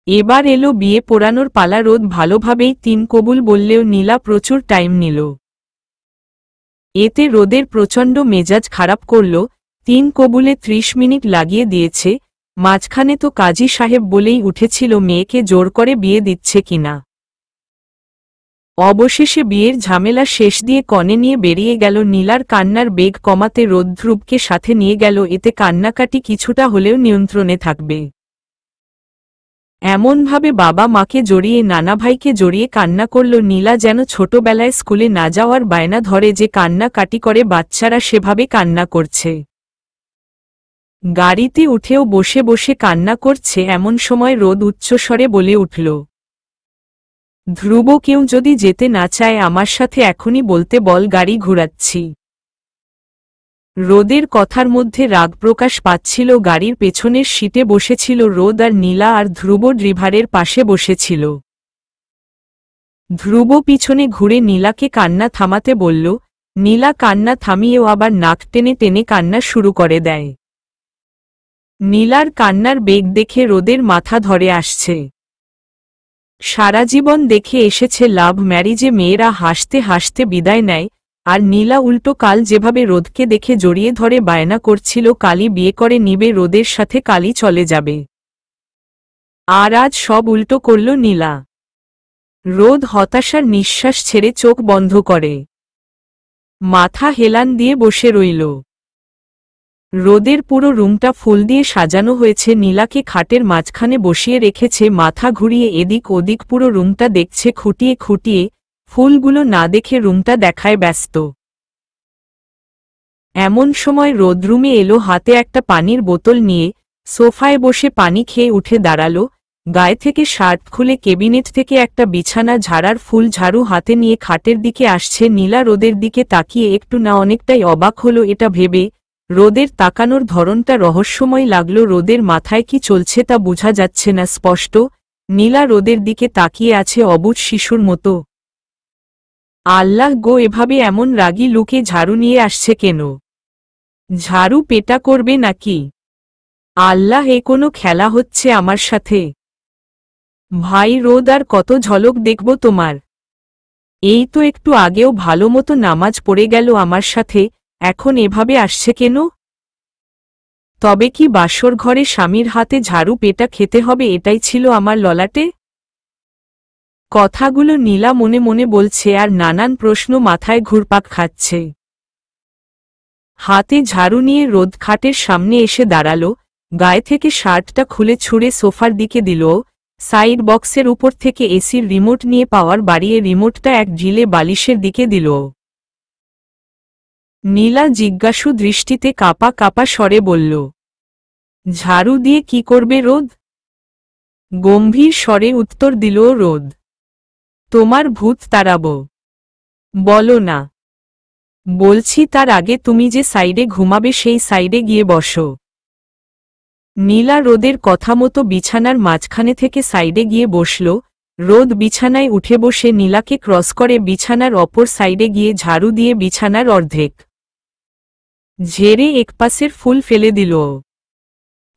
এবার এলো বিয়ে পোড়ানোর পালা। রোদ ভালোভাবেই 3 কবুল বললেও নীলা প্রচুর টাইম নিল। এতে রোদের প্রচণ্ড মেজাজ খারাপ করল। 3 কবুলে 30 মিনিট লাগিয়ে দিয়েছে, মাঝখানে তো কাজী সাহেব বলেই উঠেছিল মেয়েকে জোর করে বিয়ে দিচ্ছে কিনা। অবশেষে বিয়ের ঝামেলা শেষ দিয়ে কনে নিয়ে বেরিয়ে গেল। নীলার কান্নার বেগ কমাতে রোদ ধ্রুবকে সাথে নিয়ে গেল, এতে কান্নাকাটি কিছুটা হলেও নিয়ন্ত্রণে থাকবে। এমনভাবে বাবা মাকে জড়িয়ে নানা ভাইকে জড়িয়ে কান্না করল নীলা, যেন ছোটবেলায় স্কুলে না যাওয়ার বায়না ধরে যে কান্নাকাটি করে বাচ্চারা সেভাবে কান্না করছে। গাড়িতে উঠেও বসে বসে কান্না করছে। এমন সময় রোদ উচ্চস্বরে বলে উঠল, ধ্রুব কেউ যদি যেতে না চায় আমার সাথে এখনই বলতে বল, গাড়ি ঘুরাচ্ছি। রোদের কথার মধ্যে রাগ প্রকাশ পাচ্ছিল। গাড়ির পেছনের সিটে বসেছিল রোদ আর নীলা, আর ধ্রুব ড্রাইভারের পাশে বসেছিল। ধ্রুব পিছনে ঘুরে নীলাকে কান্না থামাতে বলল। নীলা কান্না থামিয়েও আবার নাক টেনে টেনে কান্না শুরু করে দেয়। নীলার কান্নার বেগ দেখে রোদের মাথা ধরে আসছে। সারা জীবন দেখে এসেছে লাভ ম্যারিজে মেয়েরা হাসতে হাসতে বিদায় নেয়, আর নীলা উল্টো কাল যেভাবে রোদকে দেখে জড়িয়ে ধরে বায়না করছিল কালই বিয়ে করে নিবে রোদের সাথে, কালই চলে যাবে। আর আজ সব উল্টো করল নীলা। রোদ হতাশার নিঃশ্বাস ছেড়ে চোখ বন্ধ করে মাথা হেলান দিয়ে বসে রইল। রোদের পুরো রুমটা ফুল দিয়ে সাজানো হয়েছে। নীলাকে খাটের মাঝখানে বসিয়ে রেখেছে, মাথা ঘুরিয়ে এদিক ওদিক পুরো রুমটা দেখছে খুঁটিয়ে খুঁটিয়ে। ফুলগুলো না দেখে রুমটা দেখায় ব্যস্ত। এমন সময় রোদ রুমে এলো হাতে একটা পানির বোতল নিয়ে। সোফায় বসে পানি খেয়ে উঠে দাঁড়ালো। গায়ে থেকে শার্ট খুলে কেবিনেট থেকে একটা বিছানা ঝাড়ার ফুল ঝাড়ু হাতে নিয়ে খাটের দিকে আসছে। নীলা রোদের দিকে তাকিয়ে একটু না অনেকটাই অবাক হলো এটা ভেবে। রোদের তাকানোর ধরনটা রহস্যময় লাগলো। রোদের মাথায় কি চলছে তা বোঝা যাচ্ছে না স্পষ্ট। নীলা রোদের দিকে তাকিয়ে আছে অবুঝ শিশুর মতো। আল্লাহ গো, এভাবে এমন রাগী লুকে ঝাড়ু নিয়ে আসছে কেন? ঝাড়ু পেটা করবে নাকি? আল্লাহ, এ কোনো খেলা হচ্ছে আমার সাথে? ভাই রোদ, আর কত ঝলক দেখব তোমার? এই তো একটু আগেও ভালো মতো নামাজ পড়ে গেল আমার সাথে, এখন এভাবে আসছে কেন? তবে কি বাসর ঘরে স্বামীর হাতে ঝাড়ু পেটা খেতে হবে এটাই ছিল আমার ললাটে? কথাগুলো নীলা মনে মনে বলছে আর নানান প্রশ্ন মাথায় ঘুরপাক খাচ্ছে। হাতে ঝাড়ু নিয়ে রোদ খাটের সামনে এসে দাঁড়াল। গায়ে থেকে শার্টটা খুলে ছুঁড়ে সোফার দিকে দিল। সাইড বক্সের উপর থেকে এসির রিমোট নিয়ে পাওয়ার বাড়িয়ে রিমোটটা এক ঢিলে বালিশের দিকে দিল। নীলা জিজ্ঞাসু দৃষ্টিতে কাপা কাপা স্বরে বলল, ঝাড়ু দিয়ে কি করবে রোদ? গম্ভীর স্বরে উত্তর দিল রোদ, তোমার ভূত তাড়াব। বলো না। বলছি তার আগে তুমি যে সাইডে ঘুমাবে সেই সাইডে গিয়ে বসো। নীলা রোদের কথা মতো বিছানার মাঝখানে থেকে সাইডে গিয়ে বসল। রোদ বিছানায় উঠে বসে নীলাকে ক্রস করে বিছানার অপর সাইডে গিয়ে ঝাড়ু দিয়ে বিছানার অর্ধেক ঝেড়ে একপাশের ফুল ফেলে দিল।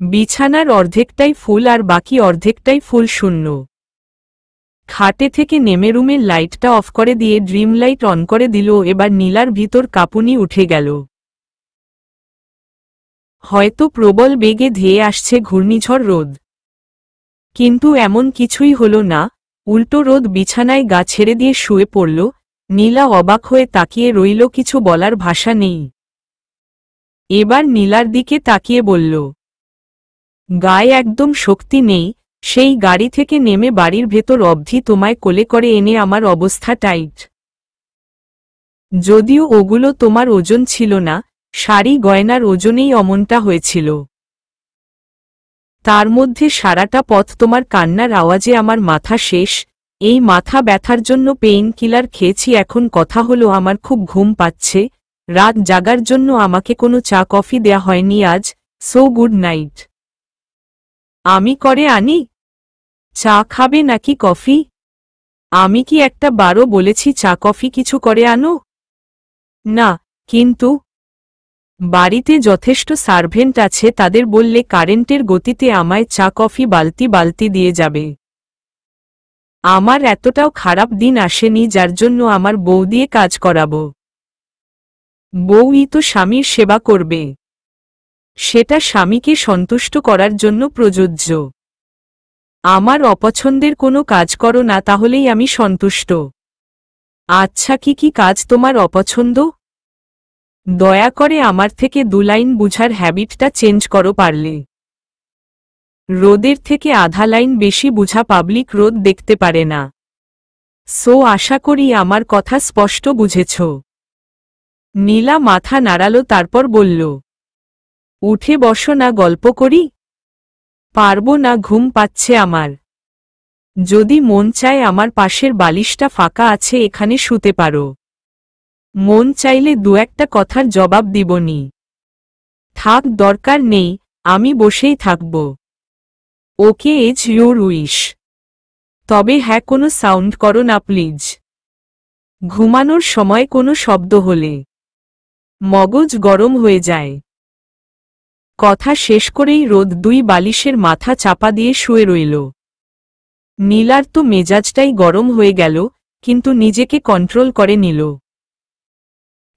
বিছানার অর্ধেকটাই ফুল আর বাকি অর্ধেকটাই ফুল শূন্য। খাটে থেকে নেমে রুমের লাইটটা অফ করে দিয়ে ড্রিম লাইট অন করে দিল। এবার নীলার ভিতর কাঁপুনি উঠে গেল। হয়তো প্রবল বেগে ধেয়ে আসছে ঘূর্ণিঝড় রোদ। কিন্তু এমন কিছুই হল না, উল্টো রোদ বিছানায় গা ছেড়ে দিয়ে শুয়ে পড়ল। নীলা অবাক হয়ে তাকিয়ে রইল, কিছু বলার ভাষা নেই। এবার নীলার দিকে তাকিয়ে বলল, গায়ে একদম শক্তি নেই, সেই গাড়ি থেকে নেমে বাড়ির ভেতর অবধি তোমায় কোলে করে এনে আমার অবস্থা টাইট। যদিও ওগুলো তোমার ওজন ছিল না, শাড়ি গয়নার ওজনেই অমনটা হয়েছিল। তার মধ্যে সারাটা পথ তোমার কান্নার আওয়াজে আমার মাথা শেষ। এই মাথা ব্যথার জন্য পেইন কিলার খেয়েছি। এখন কথা হলো আমার খুব ঘুম পাচ্ছে। রাত জাগার জন্য আমাকে কোনো চা কফি দেয়া হয়নি আজ। So good night. আমি করে আনি? চা খাবে নাকি কফি? আমি কি একটা বারও বলেছি চা কফি কিছু করে আনো? না, কিন্তু বাড়িতে যথেষ্ট সার্ভেন্ট আছে, তাদের বললে কারেন্টের গতিতে আমায় চা কফি বালতি বালতি দিয়ে যাবে। আমার এতটাও খারাপ দিন আসেনি যার জন্য আমার বউ দিয়ে কাজ করাবো। বউই তো স্বামীর সেবা করবে, সেটা স্বামীকে সন্তুষ্ট করার জন্য প্রযোজ্য। আমার অপছন্দের কোনো কাজ করো না, তাহলেই আমি সন্তুষ্ট। আচ্ছা, কি কি কাজ তোমার অপছন্দ? দয়া করে আমার থেকে 2 লাইন বুঝার হ্যাবিটটা চেঞ্জ করো পারলে। রোদের থেকে আধা লাইন বেশি বুঝা পাবলিক রোদ দেখতে পারে না। সো আশা করি আমার কথা স্পষ্ট বুঝেছ। নীলা মাথা নাড়ালো, তারপর বলল, উঠে বসো না, গল্প করি। পারবো না, ঘুম পাচ্ছে আমার। যদি মন চায় আমার পাশের বালিশটা ফাঁকা আছে, এখানে শুতে পারো। মন চাইলে 2-1টা কথার জবাব দিবনি। থাক, দরকার নেই, আমি বসেই থাকব। ওকে, এজ ইউর উইশ। তবে হ্যাঁ, কোনো সাউন্ড করো না প্লিজ। ঘুমানোর সময় কোনো শব্দ হলে মগজ গরম হয়ে যায়। কথা শেষ করেই রোদ 2 বালিশের মাথা চাপা দিয়ে শুয়ে রইল। নীলার তো মেজাজটাই গরম হয়ে গেল, কিন্তু নিজেকে কন্ট্রোল করে নিল।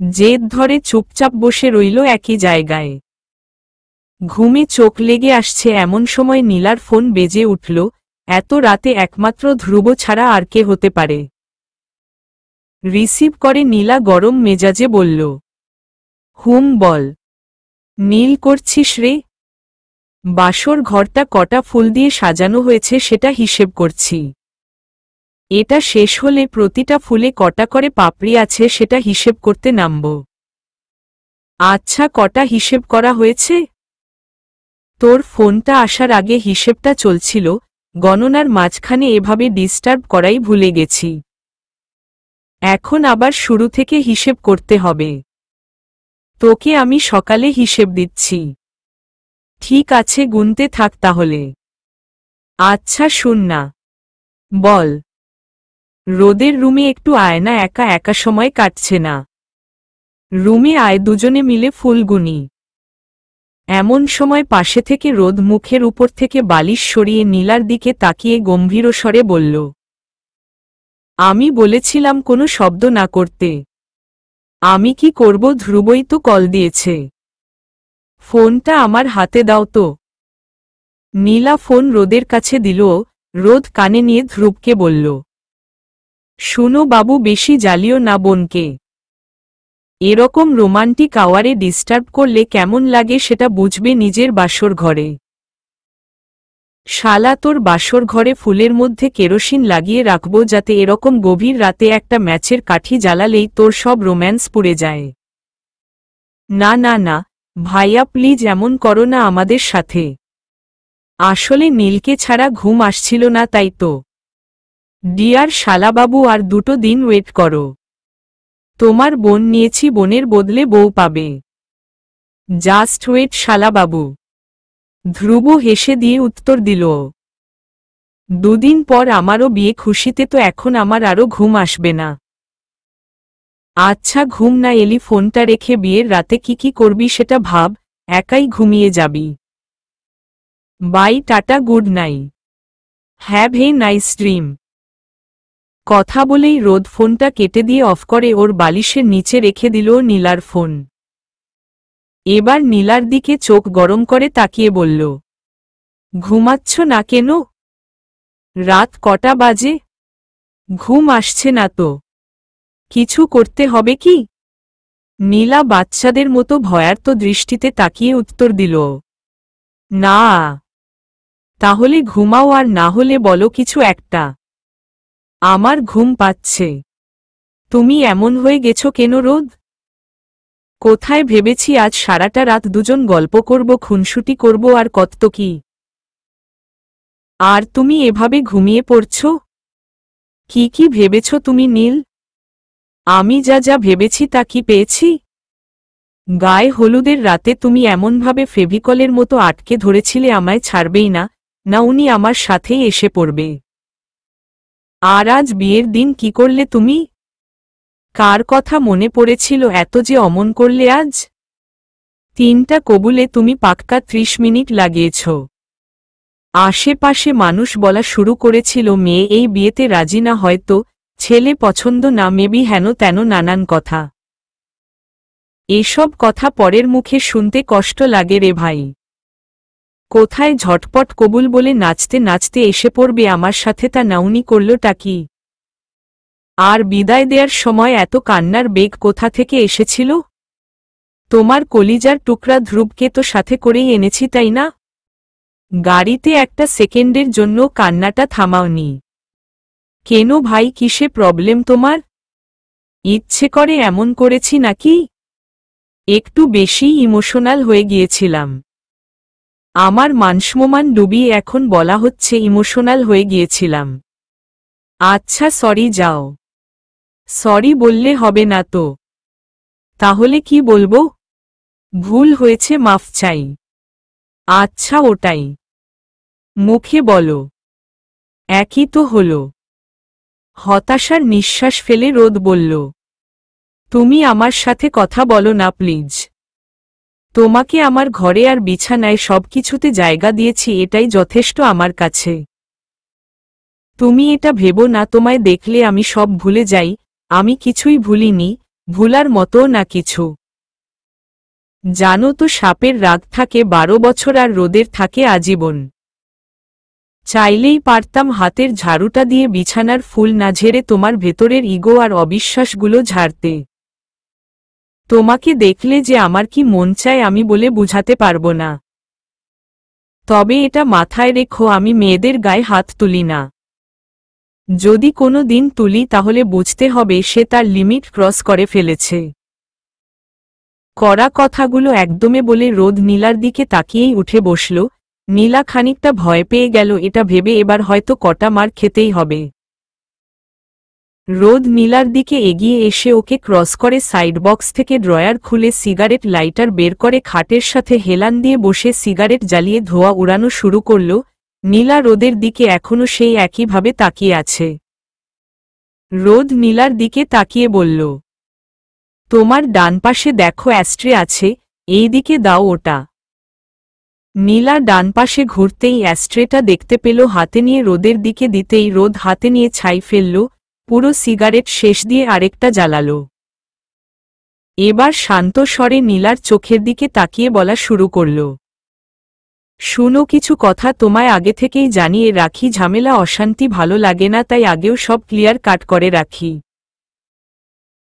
জেদ ধরে চুপচাপ বসে রইল একই জায়গায়। ঘুমে চোখ লেগে আসছে এমন সময় নীলার ফোন বেজে উঠল। এত রাতে একমাত্র ধ্রুব ছাড়া আর কে হতে পারে? রিসিভ করে নীলা গরম মেজাজে বলল, হুম বল। নীল, করছিস রে? বাসর ঘরটা কটা ফুল দিয়ে সাজানো হয়েছে সেটা হিসেব করছি। এটা শেষ হলে প্রতিটা ফুলে কটা করে পাপড়ি আছে সেটা হিসেব করতে নামব। আচ্ছা, কটা হিসেব করা হয়েছে? তোর ফোনটা আসার আগে হিসেবটা চলছিল, গণনার মাঝখানে এভাবে ডিস্টার্ব করাই ভুলে গেছি। এখন আবার শুরু থেকে হিসেব করতে হবে। তোকে আমি সকালে হিসেব দিচ্ছি। ঠিক আছে, গুনতে থাক তাহলে। আচ্ছা শুন না, বল। রোদের রুমে একটু আয় না, একা একা সময় কাটছে না। রুমে আয়, দুজনে মিলে ফুল গুনি। এমন সময় পাশে থেকে রোদ মুখের উপর থেকে বালিশ সরিয়ে নীলার দিকে তাকিয়ে গম্ভীর স্বরে বলল, আমি বলেছিলাম কোনো শব্দ না করতে। আমি কি করব? ধ্রুবই তো কল দিয়েছে। ফোনটা আমার হাতে দাও তো। নীলা ফোন রোদের কাছে দিল। রোদ কানে নিয়ে ধ্রুবকে বলল, শুনো বাবু, বেশি জ্বালিও না বোনকে। এরকম রোমান্টিক আওয়ারে ডিস্টার্ব করলে কেমন লাগে সেটা বুঝবে নিজের বাসর ঘরে। শালা, তোর বাসর ঘরে ফুলের মধ্যে কেরোসিন লাগিয়ে রাখবো যাতে এরকম গভীর রাতে একটা ম্যাচের কাঠি জ্বালালেই তোর সব রোম্যান্স পুড়ে যায়। না না না ভাইয়া, প্লিজ এমন করো না আমাদের সাথে। আসলে নীলকে ছাড়া ঘুম আসছিল না, তাই তো। ডিয়ার শালাবাবু, আর 2 দিন ওয়েট করো। তোমার বোন নিয়েছি, বোনের বদলে বউ পাবে। Just wait শালাবাবু। ধ্রুব হেসে দিয়ে উত্তর দিল। দুদিন পর আমারও বিয়ে, খুশিতে তো এখন আমার আরও ঘুম আসবে না। আচ্ছা, ঘুম না এলি ফোনটা রেখে বিয়ের রাতে কি কি করবি সেটা ভাব, একাই ঘুমিয়ে যাবি। Bye, tata, good night, have a nice dream. কথা বলেই রোদ ফোনটা কেটে দিয়ে অফ করে ওর বালিশের নিচে রেখে দিল নীলার ফোন। এবার নীলার দিকে চোখ গরম করে তাকিয়ে বলল, ঘুমাচ্ছ না কেন? রাত কটা বাজে? ঘুম আসছে না তো? কিছু করতে হবে কি? নীলা বাচ্চাদের মতো ভয়ার্ত দৃষ্টিতে তাকিয়ে উত্তর দিল, না। তাহলে ঘুমাও, আর না হলে বলো কিছু একটা। আমার ঘুম পাচ্ছে। তুমি এমন হয়ে গেছো কেন রোদ? কোথায় ভেবেছি আজ সারাটা রাত দুজন গল্প করব, খুনসুটি করব, আর কত কি। আর তুমি এভাবে ঘুমিয়ে পড়ছ? কি কি ভেবেছ তুমি নীল? আমি যা যা ভেবেছি তা কি পেয়েছি? গায়ে হলুদের রাতে তুমি এমনভাবে ফেভিকলের মতো আটকে ধরেছিলে আমায় ছাড়বেই না, না উনি আমার সাথেই এসে পড়বে। আর আজ বিয়ের দিন কি করলে তুমি? কার কথা মনে পড়েছিল এত যে অমন করলে আজ? 3টা কবুলে তুমি পাক্কা 30 মিনিট লাগিয়েছ। আশেপাশে মানুষ বলা শুরু করেছিল মেয়ে এই বিয়েতে রাজি না, হয়তো ছেলে পছন্দ না, মেবি হেন তেন নানান কথা। এসব কথা পরের মুখে শুনতে কষ্ট লাগে রে ভাই। কোথায় ঝটপট কবুল বলে নাচতে নাচতে এসে পড়বে আমার সাথে, তা নাউনি করলটা কি? আর বিদায় দেওয়ার সময় এত কান্নার বেগ কোথা থেকে এসেছিল? তোমার কলিজার টুকরা ধ্রুবকে তো সাথে করেই এনেছি, তাই না? গাড়িতে একটা সেকেন্ডের জন্য কান্নাটা থামাওনি কেন ভাই? কিসে প্রবলেম তোমার? ইচ্ছে করে এমন করেছি নাকি? একটু বেশি ইমোশনাল হয়ে গিয়েছিলাম। আমার মানসম্মান ডুবিয়ে এখন বলা হচ্ছে ইমোশনাল হয়ে গিয়েছিলাম। আচ্ছা সরি, যাও। সরি বললে হবে না তো? তাহলে কি বলবো? ভুল হয়েছে, মাফ চাই। আচ্ছা ওটাই মুখে বলো। একই তো হলো। হতাশার নিঃশ্বাস ফেলে রোদ বলল, তুমি আমার সাথে কথা বলো না প্লিজ। তোমাকে আমার ঘরে আর বিছানায় সবকিছুতে জায়গা দিয়েছি, এটাই যথেষ্ট আমার কাছে। তুমি এটা ভেবো না তোমায় দেখলে আমি সব ভুলে যাই, আমি কিছুই ভুলিনি, ভুলার মতো না কিছু। জানো তো সাপের রাগ থাকে 12 বছর আর রোদের থাকে আজীবন। চাইলেই পারতাম হাতের ঝাড়ুটা দিয়ে বিছানার ফুল না ঝেড়ে তোমার ভেতরের ইগো আর অবিশ্বাসগুলো ঝাড়তে। তোমাকে দেখলে যে আমার কি মন চায় আমি বলে বুঝাতে পারবো না। তবে এটা মাথায় রেখো, আমি মেয়েদের গায়ে হাত তুলি না। যদি কোনো দিন তুলি তাহলে বুঝতে হবে সে তার লিমিট ক্রস করে ফেলেছে। কড়া কথাগুলো একদমে বলে রোদ নীলার দিকে তাকিয়েই উঠে বসল। নীলা খানিকটা ভয় পেয়ে গেল, এটা ভেবে এবার হয়তো কটা মার খেতেই হবে। রোদ নীলার দিকে এগিয়ে এসে ওকে ক্রস করে সাইড বক্স থেকে ড্রয়ার খুলে সিগারেট লাইটার বের করে খাটের সাথে হেলান দিয়ে বসে সিগারেট জ্বালিয়ে ধোঁয়া উড়ানো শুরু করল। নীলা রোদের দিকে এখনও সেই একইভাবে তাকিয়ে আছে। রোদ নীলার দিকে তাকিয়ে বলল, তোমার ডান পাশে দেখো অ্যাস্ট্রে আছে, এই দিকে দাও ওটা। নীলা ডান পাশে ঘুরতেই অ্যাস্ট্রেটা দেখতে পেল, হাতে নিয়ে রোদের দিকে দিতেই রোদ হাতে নিয়ে ছাই ফেলল, পুরো সিগারেট শেষ দিয়ে আরেকটা জ্বালাল। এবার শান্ত স্বরে নীলার চোখের দিকে তাকিয়ে বলা শুরু করল, শুনো কিছু কথা তোমায় আগে থেকেই জানিয়ে রাখি, ঝামেলা অশান্তি ভালো লাগে না, তাই আগেও সব ক্লিয়ার কাট করে রাখি।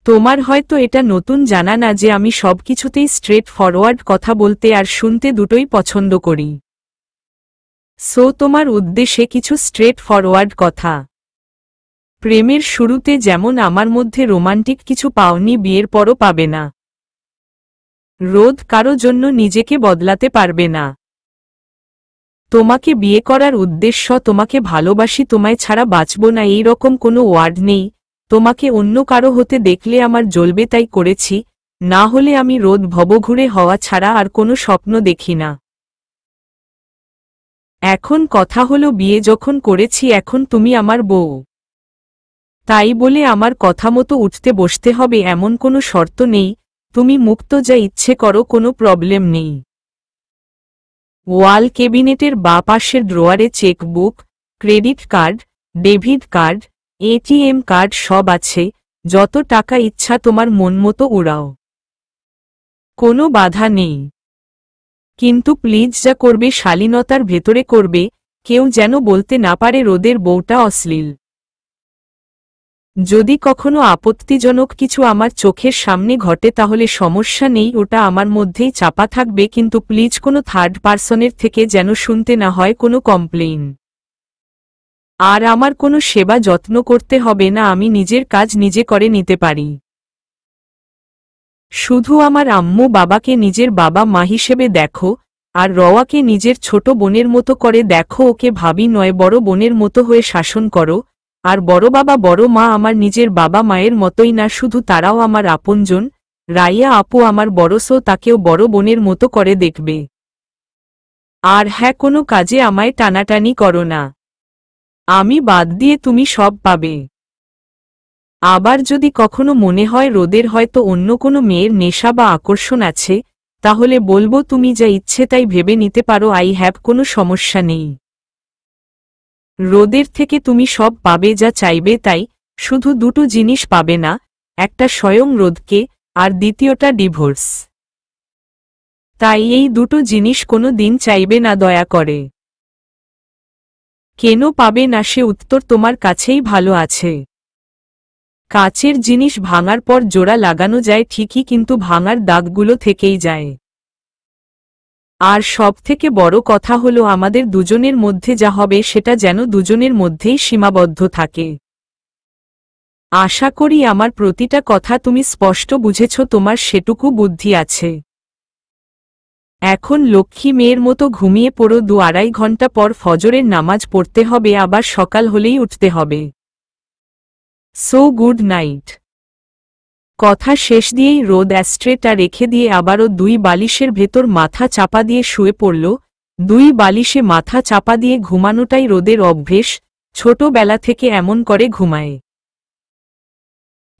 তোমার হয়তো এটা নতুন জানা না যে আমি সবকিছুতেই স্ট্রেট ফরওয়ার্ড কথা বলতে আর শুনতে দুটোই পছন্দ করি। সো তোমার উদ্দেশ্যে কিছু স্ট্রেট ফরওয়ার্ড কথা। প্রেমের শুরুতে যেমন আমার মধ্যে রোমান্টিক কিছু পাওনি, বিয়ের পরও পাবে না। রোদ কারো জন্য নিজেকে বদলাতে পারবে না। তোমাকে বিয়ে করার উদ্দেশ্য তোমাকে ভালোবাসি, তোমায় ছাড়া বাঁচব না এই রকম কোনো ওয়ার্ড নেই, তোমাকে অন্য কারো হতে দেখলে আমার জ্বলবে তাই করেছি, না হলে আমি রোদ ভবঘুরে হওয়া ছাড়া আর কোনো স্বপ্ন দেখি না। এখন কথা হলো বিয়ে যখন করেছি এখন তুমি আমার বউ, তাই বলে আমার কথা মতো উঠতে বসতে হবে এমন কোনো শর্ত নেই, তুমি মুক্ত যা ইচ্ছে করো কোনো প্রবলেম নেই। ওয়াল ক্যাবিনেটের বাঁ পাশের ড্রয়ারে checkbook, credit card, debit card, ATM card সব আছে, যত টাকা ইচ্ছা তোমার মন মতো উড়াও, কোনো বাধা নেই। কিন্তু প্লিজ যা করবে শালীনতার ভেতরে করবে, কেউ যেন বলতে না পারে রোদের বউটা অশ্লীল। যদি কখনো আপত্তিজনক কিছু আমার চোখের সামনে ঘটে তাহলে সমস্যা নেই, ওটা আমার মধ্যেই চাপা থাকবে, কিন্তু প্লিজ কোনো থার্ড পার্সনের থেকে যেন শুনতে না হয় কোনো কমপ্লেইন। আর আমার কোনো সেবা যত্ন করতে হবে না, আমি নিজের কাজ নিজে করে নিতে পারি। শুধু আমার আম্মু বাবাকে নিজের বাবা মা হিসেবে দেখো, আর রওয়াকে নিজের ছোট বোনের মতো করে দেখো, ওকে ভাবি নয় বড় বোনের মতো হয়ে শাসন করো। আর বড় বাবা বড় মা আমার নিজের বাবা মায়ের মতোই না, শুধু তারাও আমার আপনজন। রাইয়া আপু আমার বড়, সো তাকেও বড় বোনের মতো করে দেখবে। আর হ্যাঁ, কোনো কাজে আমায় টানাটানি করো না, আমি বাদ দিয়ে তুমি সব পাবে। আবার যদি কখনো মনে হয় রোদের হয়তো অন্য কোনো মেয়ের নেশা বা আকর্ষণ আছে, তাহলে বলবো তুমি যা ইচ্ছে তাই ভেবে নিতে পারো, আই হ্যাভ কোনো সমস্যা নেই। রোদের থেকে তুমি সব পাবে যা চাইবে তাই, শুধু দুটো জিনিস পাবে না, একটা স্বয়ং রোদকে, আর দ্বিতীয়টা ডিভোর্স। তাই এই দুটো জিনিস কোনো দিন চাইবে না দয়া করে। কেন পাবে না সে উত্তর তোমার কাছেই ভালো আছে। কাচের জিনিস ভাঙার পর জোড়া লাগানো যায় ঠিকই, কিন্তু ভাঙার দাগগুলো থেকেই যায়। আর সবথেকে বড় কথা হলো আমাদের দুজনের মধ্যে যা হবে সেটা যেন দুজনের মধ্যেই সীমাবদ্ধ থাকে। আশা করি আমার প্রতিটা কথা তুমি স্পষ্ট বুঝেছ, তোমার সেটুকু বুদ্ধি আছে। এখন লক্ষ্মী মেয়ের মতো ঘুমিয়ে পড়ো, 2-2.5 ঘন্টা পর ফজরের নামাজ পড়তে হবে, আবার সকাল হলেই উঠতে হবে। So good night. কথা শেষ দিয়েই রোদ অ্যাস্ট্রেটা রেখে দিয়ে আবারও 2 বালিশের ভেতর মাথা চাপা দিয়ে শুয়ে পড়ল। 2 বালিশে মাথা চাপা দিয়ে ঘুমানোটাই রোদের অভ্যেস, ছোটবেলা থেকে এমন করে ঘুমায়।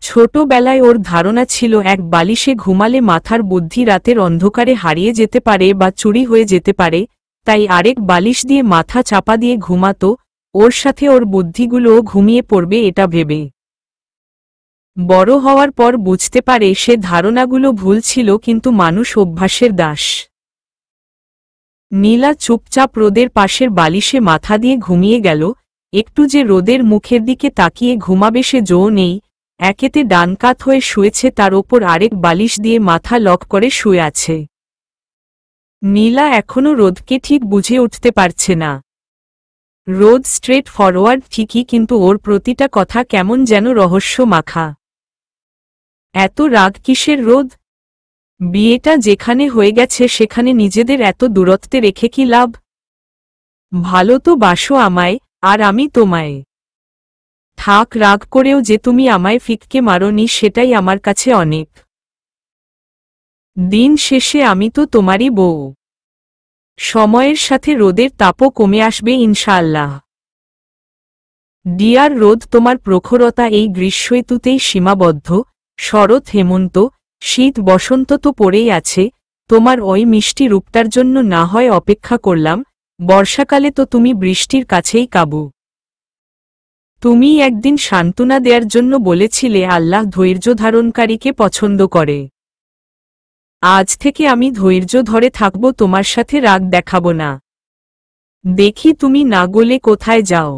ছোটবেলায় ওর ধারণা ছিল এক বালিশে ঘুমালে মাথার বুদ্ধি রাতের অন্ধকারে হারিয়ে যেতে পারে বা চুরি হয়ে যেতে পারে, তাই আরেক বালিশ দিয়ে মাথা চাপা দিয়ে ঘুমাতো, ওর সাথে ওর বুদ্ধিগুলোও ঘুমিয়ে পড়বে এটা ভেবে। বড় হওয়ার পর বুঝতে পারে সে ধারণাগুলো ভুল ছিল, কিন্তু মানুষ অভ্যাসের দাস। নীলা চুপচাপ রোদের পাশের বালিশে মাথা দিয়ে ঘুমিয়ে গেল। একটু যে রোদের মুখের দিকে তাকিয়ে ঘুমাবে সে জো নেই, একেতে ডান কাত হয়ে শুয়েছে, তার ওপর আরেক বালিশ দিয়ে মাথা লক করে শুয়ে আছে। নীলা এখনো রোদকে ঠিক বুঝে উঠতে পারছে না। রোদ স্ট্রেট ফরওয়ার্ড ঠিকই, কিন্তু ওর প্রতিটা কথা কেমন যেন রহস্য মাখা। এত রাগ কিসের রোদ? বিয়েটা যেখানে হয়ে গেছে সেখানে নিজেদের এত দূরত্বে রেখে কি লাভ? ভালো তো বাসো আমায়, আর আমি তোমায়। থাক রাগ করেও যে তুমি আমায় ফিককে মারোনি সেটাই আমার কাছে অনেক। দিন শেষে আমি তো তোমারই বউ। সময়ের সাথে রোদের তাপও কমে আসবে ইনশাআল্লাহ। ডিয়ার রোদ, তোমার প্রখরতা এই গ্রীষ্মঋতুতেই সীমাবদ্ধ। শরৎ হেমন্ত শীত বসন্ত তো পড়েই আছে, তোমার ওই মিষ্টি রূপটার জন্য না হয় অপেক্ষা করলাম, বর্ষাকালে তো তুমি বৃষ্টির কাছেই কাবু। তুমি একদিন সান্ত্বনা দেওয়ার জন্য বলেছিলে আল্লাহ ধৈর্য ধারণকারীকে পছন্দ করে। আজ থেকে আমি ধৈর্য ধরে থাকব, তোমার সাথে রাগ দেখাবো না। দেখি তুমি না গলে কোথায় যাও।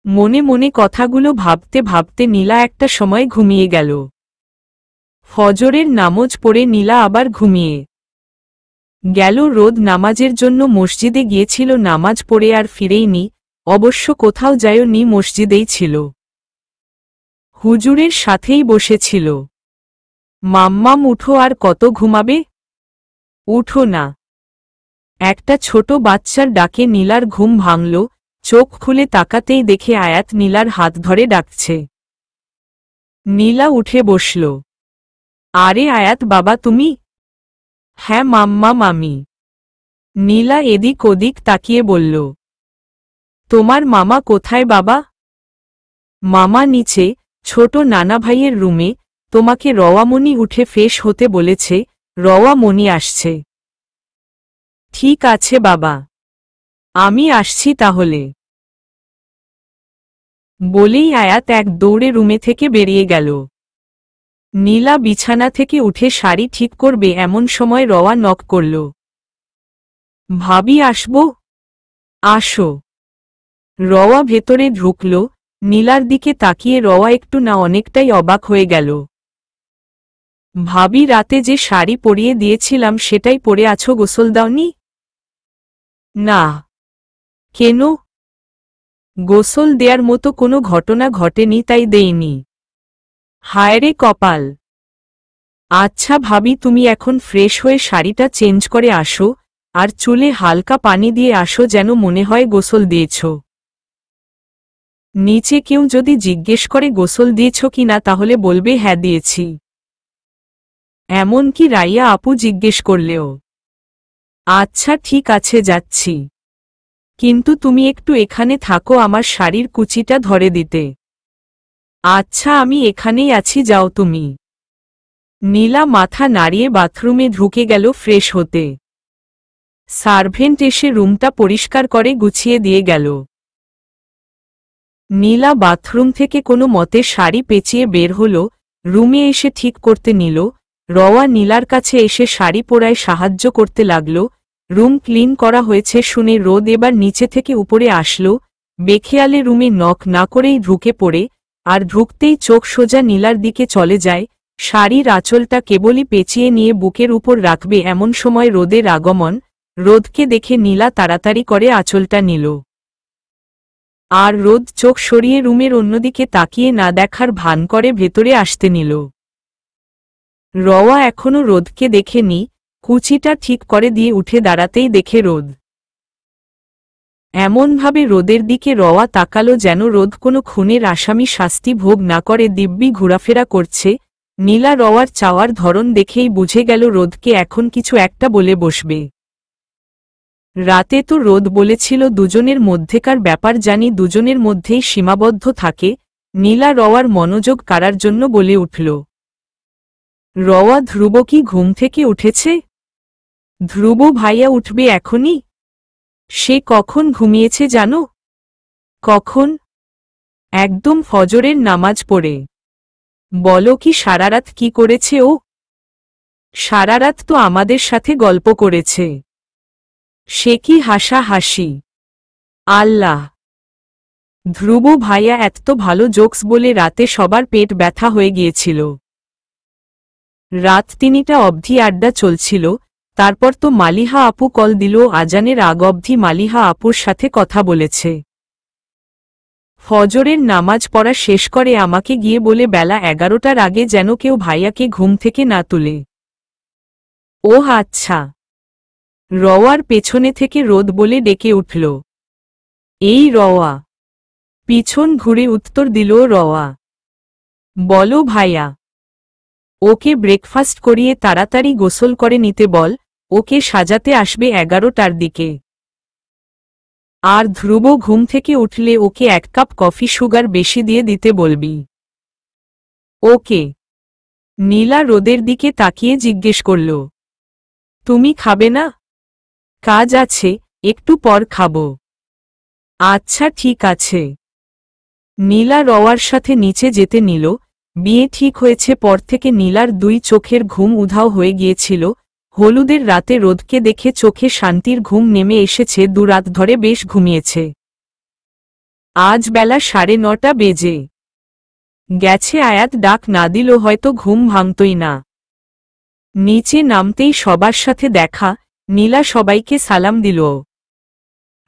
মনে মনে কথাগুলো ভাবতে ভাবতে নীলা একটা সময় ঘুমিয়ে গেল। ফজরের নামাজ পড়ে নীলা আবার ঘুমিয়ে গেল। রোদ নামাজের জন্য মসজিদে গিয়েছিল, নামাজ পড়ে আর ফিরেইনি, অবশ্য কোথাও যায়নি, মসজিদেই ছিল। হুজুরের সাথেই বসেছিল। মাম্মাম উঠো, আর কত ঘুমাবে? উঠো না। একটা ছোট বাচ্চার ডাকে নীলার ঘুম ভাঙল। চোখ খুলে তাকাতেই দেখে আয়াত নীলার হাত ধরে ডাকছে। নীলা উঠে বসল। আরে আয়াত বাবা তুমি? হ্যাঁ মাম্মা মামি। নীলা এদিক ওদিক তাকিয়ে বলল। তোমার মামা কোথায় বাবা? মামা নিচে, ছোট নানা ভাইয়ের রুমে। তোমাকে রওয়ামণি উঠে ফ্রেশ হতে বলেছে, রওয়ামণি আসছে। ঠিক আছে বাবা, আমি আসছি তাহলে। বলেই আয়াত এক দৌড়ে রুমে থেকে বেরিয়ে গেল। নীলা বিছানা থেকে উঠে শাড়ি ঠিক করবে এমন সময় রওয়া নক করল। ভাবি আসবো? আসো। রওয়া ভেতরে ঢুকল। নীলার দিকে তাকিয়ে রওয়া একটু না অনেকটাই অবাক হয়ে গেল। ভাবি রাতে যে শাড়ি পরিয়ে দিয়েছিলাম সেটাই পরে আছো, গোসল দাওনি? না। কেন? গোসল দেয়ার মতো কোনো ঘটনা ঘটেনি তাই দেইনি। হায়রে কপাল। আচ্ছা ভাবি তুমি এখন ফ্রেশ হয়ে শাড়িটা চেঞ্জ করে আসো, আর চুলে হালকা পানি দিয়ে আসো যেন মনে হয় গোসল দিয়েছ। নিচে কেউ যদি জিজ্ঞেস করে গোসল দিয়েছ কিনা তাহলে বলবে হ্যাঁ দিয়েছি। এমনকি রাইয়া আপু জিজ্ঞেস করলেও। আচ্ছা ঠিক আছে যাচ্ছি, কিন্তু তুমি একটু এখানে থাকো আমার শাড়ির কুচিটা ধরে দিতে। আচ্ছা আমি এখানেই আছি, যাও তুমি। নীলা মাথা নাড়িয়ে বাথরুমে ঢুকে গেল ফ্রেশ হতে। সার্ভেন্ট এসে রুমটা পরিষ্কার করে গুছিয়ে দিয়ে গেল। নীলা বাথরুম থেকে কোনো মতে শাড়ি পেঁচিয়ে বের হল, রুমে এসে ঠিক করতে নিল। রওয়া নীলার কাছে এসে শাড়ি পরায় সাহায্য করতে লাগল। রুম ক্লিন করা হয়েছে শুনে রোদ এবার নিচে থেকে উপরে আসলো। বেখেয়ালে রুমে নক না করেই ঢুকে পড়ে, আর ঢুকতেই চোখ সোজা নীলার দিকে চলে যায়। শাড়ির আঁচলটা কেবলই পেঁচিয়ে নিয়ে বুকের উপর রাখবে এমন সময় রোদের আগমন। রোদকে দেখে নীলা তাড়াতাড়ি করে আঁচলটা নিল। আর রোদ চোখ সরিয়ে রুমের অন্যদিকে তাকিয়ে না দেখার ভান করে ভেতরে আসতে নিল। রওয়া এখনো রোদকে দেখেনি, কুচিটা ঠিক করে দিয়ে উঠে দাঁড়াতেই দেখে রোদ। এমনভাবে রোদের দিকে রওয়া তাকালো যেন রোদ কোনো খুনের আসামি শাস্তি ভোগ না করে দিব্যি ঘোরাফেরা করছে। নীলা রওয়ার চাওয়ার ধরন দেখেই বুঝে গেল রোদকে এখন কিছু একটা বলে বসবে। রাতে তো রোদ বলেছিল দুজনের মধ্যেকার ব্যাপার জানি দুজনের মধ্যেই সীমাবদ্ধ থাকে। নীলা রওয়ার মনোযোগ কাড়ার জন্য বলে উঠল। রওয়া ধ্রুব কি ঘুম থেকে উঠেছে? ধ্রুব ভাইয়া উঠবে এখনই? সে কখন ঘুমিয়েছে জানো? কখন? একদম ফজরের নামাজ পড়ে। বলো কি সারারাত কি করেছে ও? সারারাত তো আমাদের সাথে গল্প করেছে। সে কি হাসাহাসি! আল্লাহ! ধ্রুব ভাইয়া এত ভালো জোকস বলে রাতে সবার পেট ব্যথা হয়ে গিয়েছিল। রাত ৩টা অবধি আড্ডা চলছিল। তারপর তো মালিহা আপু কল দিল, আজানের আগ অবধি মালিহা আপুর সাথে কথা বলেছে। ফজরের নামাজ পড়া শেষ করে আমাকে গিয়ে বলে বেলা ১১টার আগে যেন কেউ ভাইয়াকে ঘুম থেকে না তুলে। ওহ আচ্ছা। রওয়ার পেছনে থেকে রোদ বলে ডেকে উঠল। এই রওয়া। পিছন ঘুরে উত্তর দিল রওয়া। বলো ভাইয়া। ওকে ব্রেকফাস্ট করিয়ে তাড়াতাড়ি গোসল করে নিতে বল, ওকে সাজাতে আসবে ১১টার দিকে। আর ধ্রুব ঘুম থেকে উঠলে ওকে ১ কাপ কফি সুগার বেশি দিয়ে দিতে বলবি। ওকে। নীলা রোদের দিকে তাকিয়ে জিজ্ঞেস করল। তুমি খাবে না? কাজ আছে, একটু পর খাবো। আচ্ছা ঠিক আছে। নীলা রওয়ার সাথে নিচে যেতে নিল। বিয়ে ঠিক হয়েছে পর থেকে নীলার ২ চোখের ঘুম উধাও হয়ে গিয়েছিল। হলুদের রাতে রোদকে দেখে চোখে শান্তির ঘুম নেমে এসেছে, ২ রাত ধরে বেশ ঘুমিয়েছে। আজ বেলা ৯:৩০ বেজে গেছে, আয়াত ডাক না দিল হয়তো ঘুম ভাঙতই না। নিচে নামতেই সবার সাথে দেখা, নীলা সবাইকে সালাম দিল।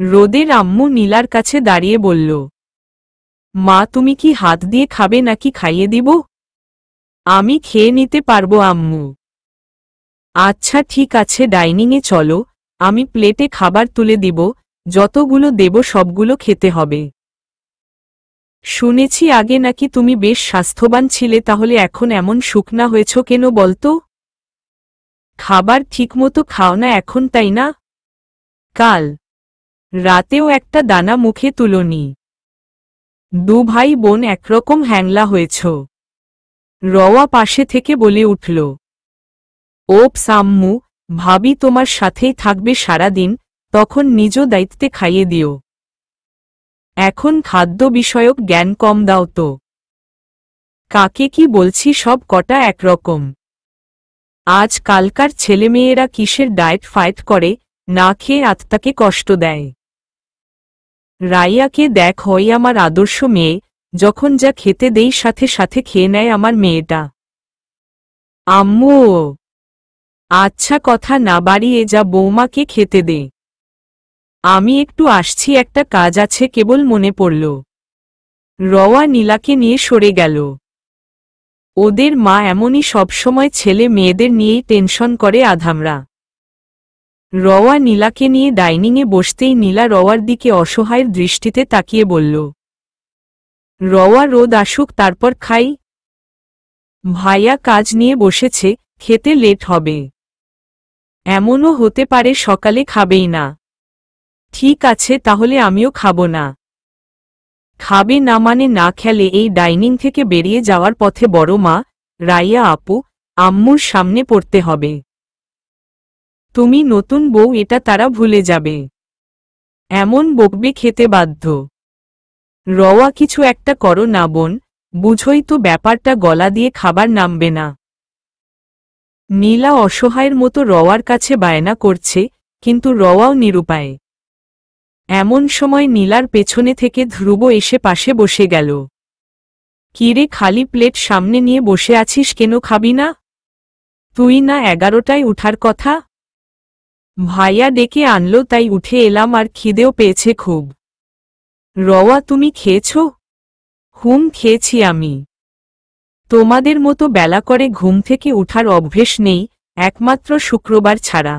রোদের আম্মু নীলার কাছে দাঁড়িয়ে বলল, মা তুমি কি হাত দিয়ে খাবে নাকি খাইয়ে দিব? আমি খেয়ে নিতে পারবো আম্মু। আচ্ছা ঠিক আছে ডাইনিংয়ে চলো, আমি প্লেটে খাবার তুলে দিব, যতগুলো দেব সবগুলো খেতে হবে। শুনেছি আগে নাকি তুমি বেশ স্বাস্থ্যবান ছিলে, তাহলে এখন এমন শুকনা হয়েছ কেন বলতো? খাবার ঠিকমতো খাও না এখন, তাই না? কাল রাতেও একটা দানা মুখে তুলোনি। দু ভাই বোন একরকম হ্যাংলা হয়েছ। রওয়া পাশে থেকে বলে উঠল, ওপস আম্মু, ভাবি তোমার সাথেই থাকবে সারাদিন, তখন নিজ দায়িত্বে খাইয়ে দিও। এখন খাদ্য বিষয়ক জ্ঞান কম দাও তো। কাকে কি বলছি, সব কটা একরকম। আজ কালকার ছেলেমেয়েরা কিসের ডায়েট ফাইট করে, না খেয়ে আত্মাকে কষ্ট দেয়। রাইয়াকে দেখ, হয় আমার আদর্শ মেয়ে, যখন যা খেতে দেই সাথে সাথে খেয়ে নেয় আমার মেয়েটা। আম্মু, আচ্ছা কথা না বাড়িয়ে যা বৌমাকে খেতে দে। আমি একটু আসছি, একটা কাজ আছে, কেবল মনে পড়ল। রওয়া নীলাকে নিয়ে সরে গেল। ওদের মা এমনই সবসময় ছেলে মেয়েদের নিয়েই টেনশন করে আধামরা। রওয়া নীলাকে নিয়ে ডাইনিংয়ে বসতেই নীলা রওয়ার দিকে অসহায়ের দৃষ্টিতে তাকিয়ে বলল, রওয়া রোদ আসুক তারপর খাই। ভাইয়া কাজ নিয়ে বসেছে, খেতে লেট হবে। এমনও হতে পারে সকালে খাবেই না। ঠিক আছে, তাহলে আমিও খাবো না। খাবে না মানে না খেলে এই ডাইনিং থেকে বেরিয়ে যাওয়ার পথে বড় মা, রাইয়া আপু, আম্মুর সামনে পড়তে হবে। তুমি নতুন বউ, এটা তারা ভুলে যাবে। এমন বকবে, খেতে বাধ্য। রওয়া কিছু একটা করো না বোন, বুঝোই তো ব্যাপারটা, গলা দিয়ে খাবার নামবে না। নীলা অসহায়ের মতো রওয়ার কাছে বায়না করছে, কিন্তু রওয়াও নিরুপায়। এমন সময় নীলার পেছনে থেকে ধ্রুব এসে পাশে বসে গেল। কিরে, খালি প্লেট সামনে নিয়ে বসে আছিস কেন, খাবি না? তুই না 11টায় উঠার কথা? ভাইয়া ডেকে আনলো তাই উঠে এলাম, আর খিদেও পেয়েছে খুব। রওয়া, তুমি খেয়েছ? খেয়েছি আমি। তোমাদের মতো বেলা করে ঘুম থেকে উঠার অভ্যেস নেই, একমাত্র শুক্রবার ছাড়া।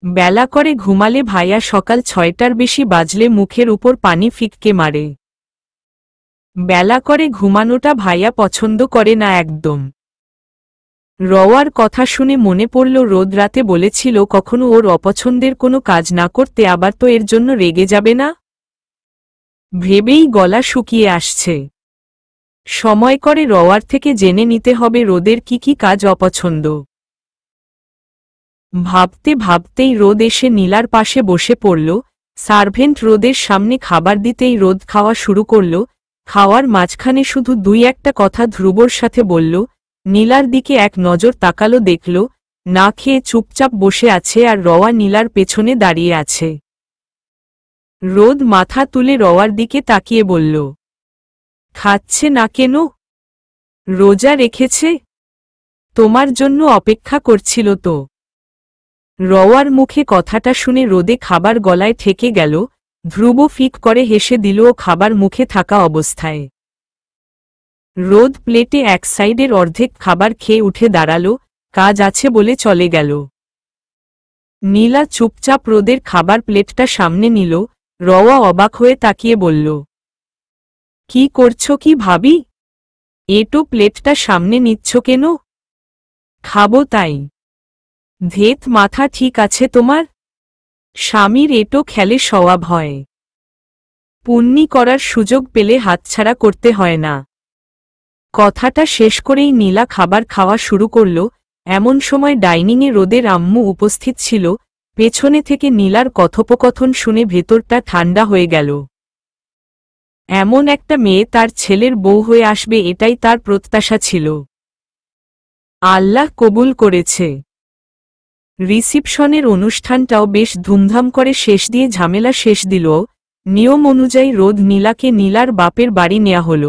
বেলা করে ঘুমালে ভাইয়া সকাল 6টার বেশি বাজলে মুখের উপর পানি ফিককে মারে। বেলা করে ঘুমানোটা ভাইয়া পছন্দ করে না একদম। রওয়ার কথা শুনে মনে পড়ল রোদ রাতে বলেছিল কখনো ওর অপছন্দের কোনো কাজ না করতে, আবার তো এর জন্য রেগে যাবে না। ভেবেই গলা শুকিয়ে আসছে। সময় করে রওয়ার থেকে জেনে নিতে হবে রোদের কি কি কাজ অপছন্দ। ভাবতে ভাবতেই রোদ এসে নীলার পাশে বসে পড়ল। সার্ভেন্ট রোদের সামনে খাবার দিতেই রোদ খাওয়া শুরু করল। খাওয়ার মাঝখানে শুধু দুই একটা কথা ধ্রুবর সাথে বলল। নীলার দিকে এক নজর তাকালো, দেখল না খেয়ে চুপচাপ বসে আছে, আর রওয়া নীলার পেছনে দাঁড়িয়ে আছে। রোদ মাথা তুলে রওয়ার দিকে তাকিয়ে বলল, খাচ্ছে না কেন? রোজা রেখেছে? তোমার জন্য অপেক্ষা করছিল তো। রওয়ার মুখে কথাটা শুনে রোদে খাবার গলায় ঠেকে গেল। ধ্রুব ফিক করে হেসে দিল ও খাবার মুখে থাকা অবস্থায়। রোদ প্লেটে এক সাইডের অর্ধেক খাবার খেয়ে উঠে দাঁড়াল, কাজ আছে বলে চলে গেল। নীলা চুপচাপ রোদের খাবার প্লেটটা সামনে নিল। রওয়া অবাক হয়ে তাকিয়ে বলল, কি করছো কি ভাবি? এটো প্লেটটা সামনে নিচ্ছ কেন? খাবো তাই। ধেত, মাথা ঠিক আছে তোমার? স্বামীর এটো খেলে স্বভাব হয়। পুণ্যি করার সুযোগ পেলে হাতছাড়া করতে হয় না। কথাটা শেষ করেই নীলা খাবার খাওয়া শুরু করল। এমন সময় ডাইনিংয়ে রোদের আম্মু উপস্থিত ছিল। পেছনে থেকে নীলার কথোপকথন শুনে ভেতরটা ঠান্ডা হয়ে গেল। এমন একটা মেয়ে তার ছেলের বউ হয়ে আসবে, এটাই তার প্রত্যাশা ছিল। আল্লাহ কবুল করেছে। রিসিপশনের অনুষ্ঠানটাও বেশ ধুমধাম করে শেষ দিয়ে ঝামেলা শেষ দিল। নিয়ম অনুযায়ী রোদ নীলাকে নীলার বাপের বাড়ি নেওয়া হল।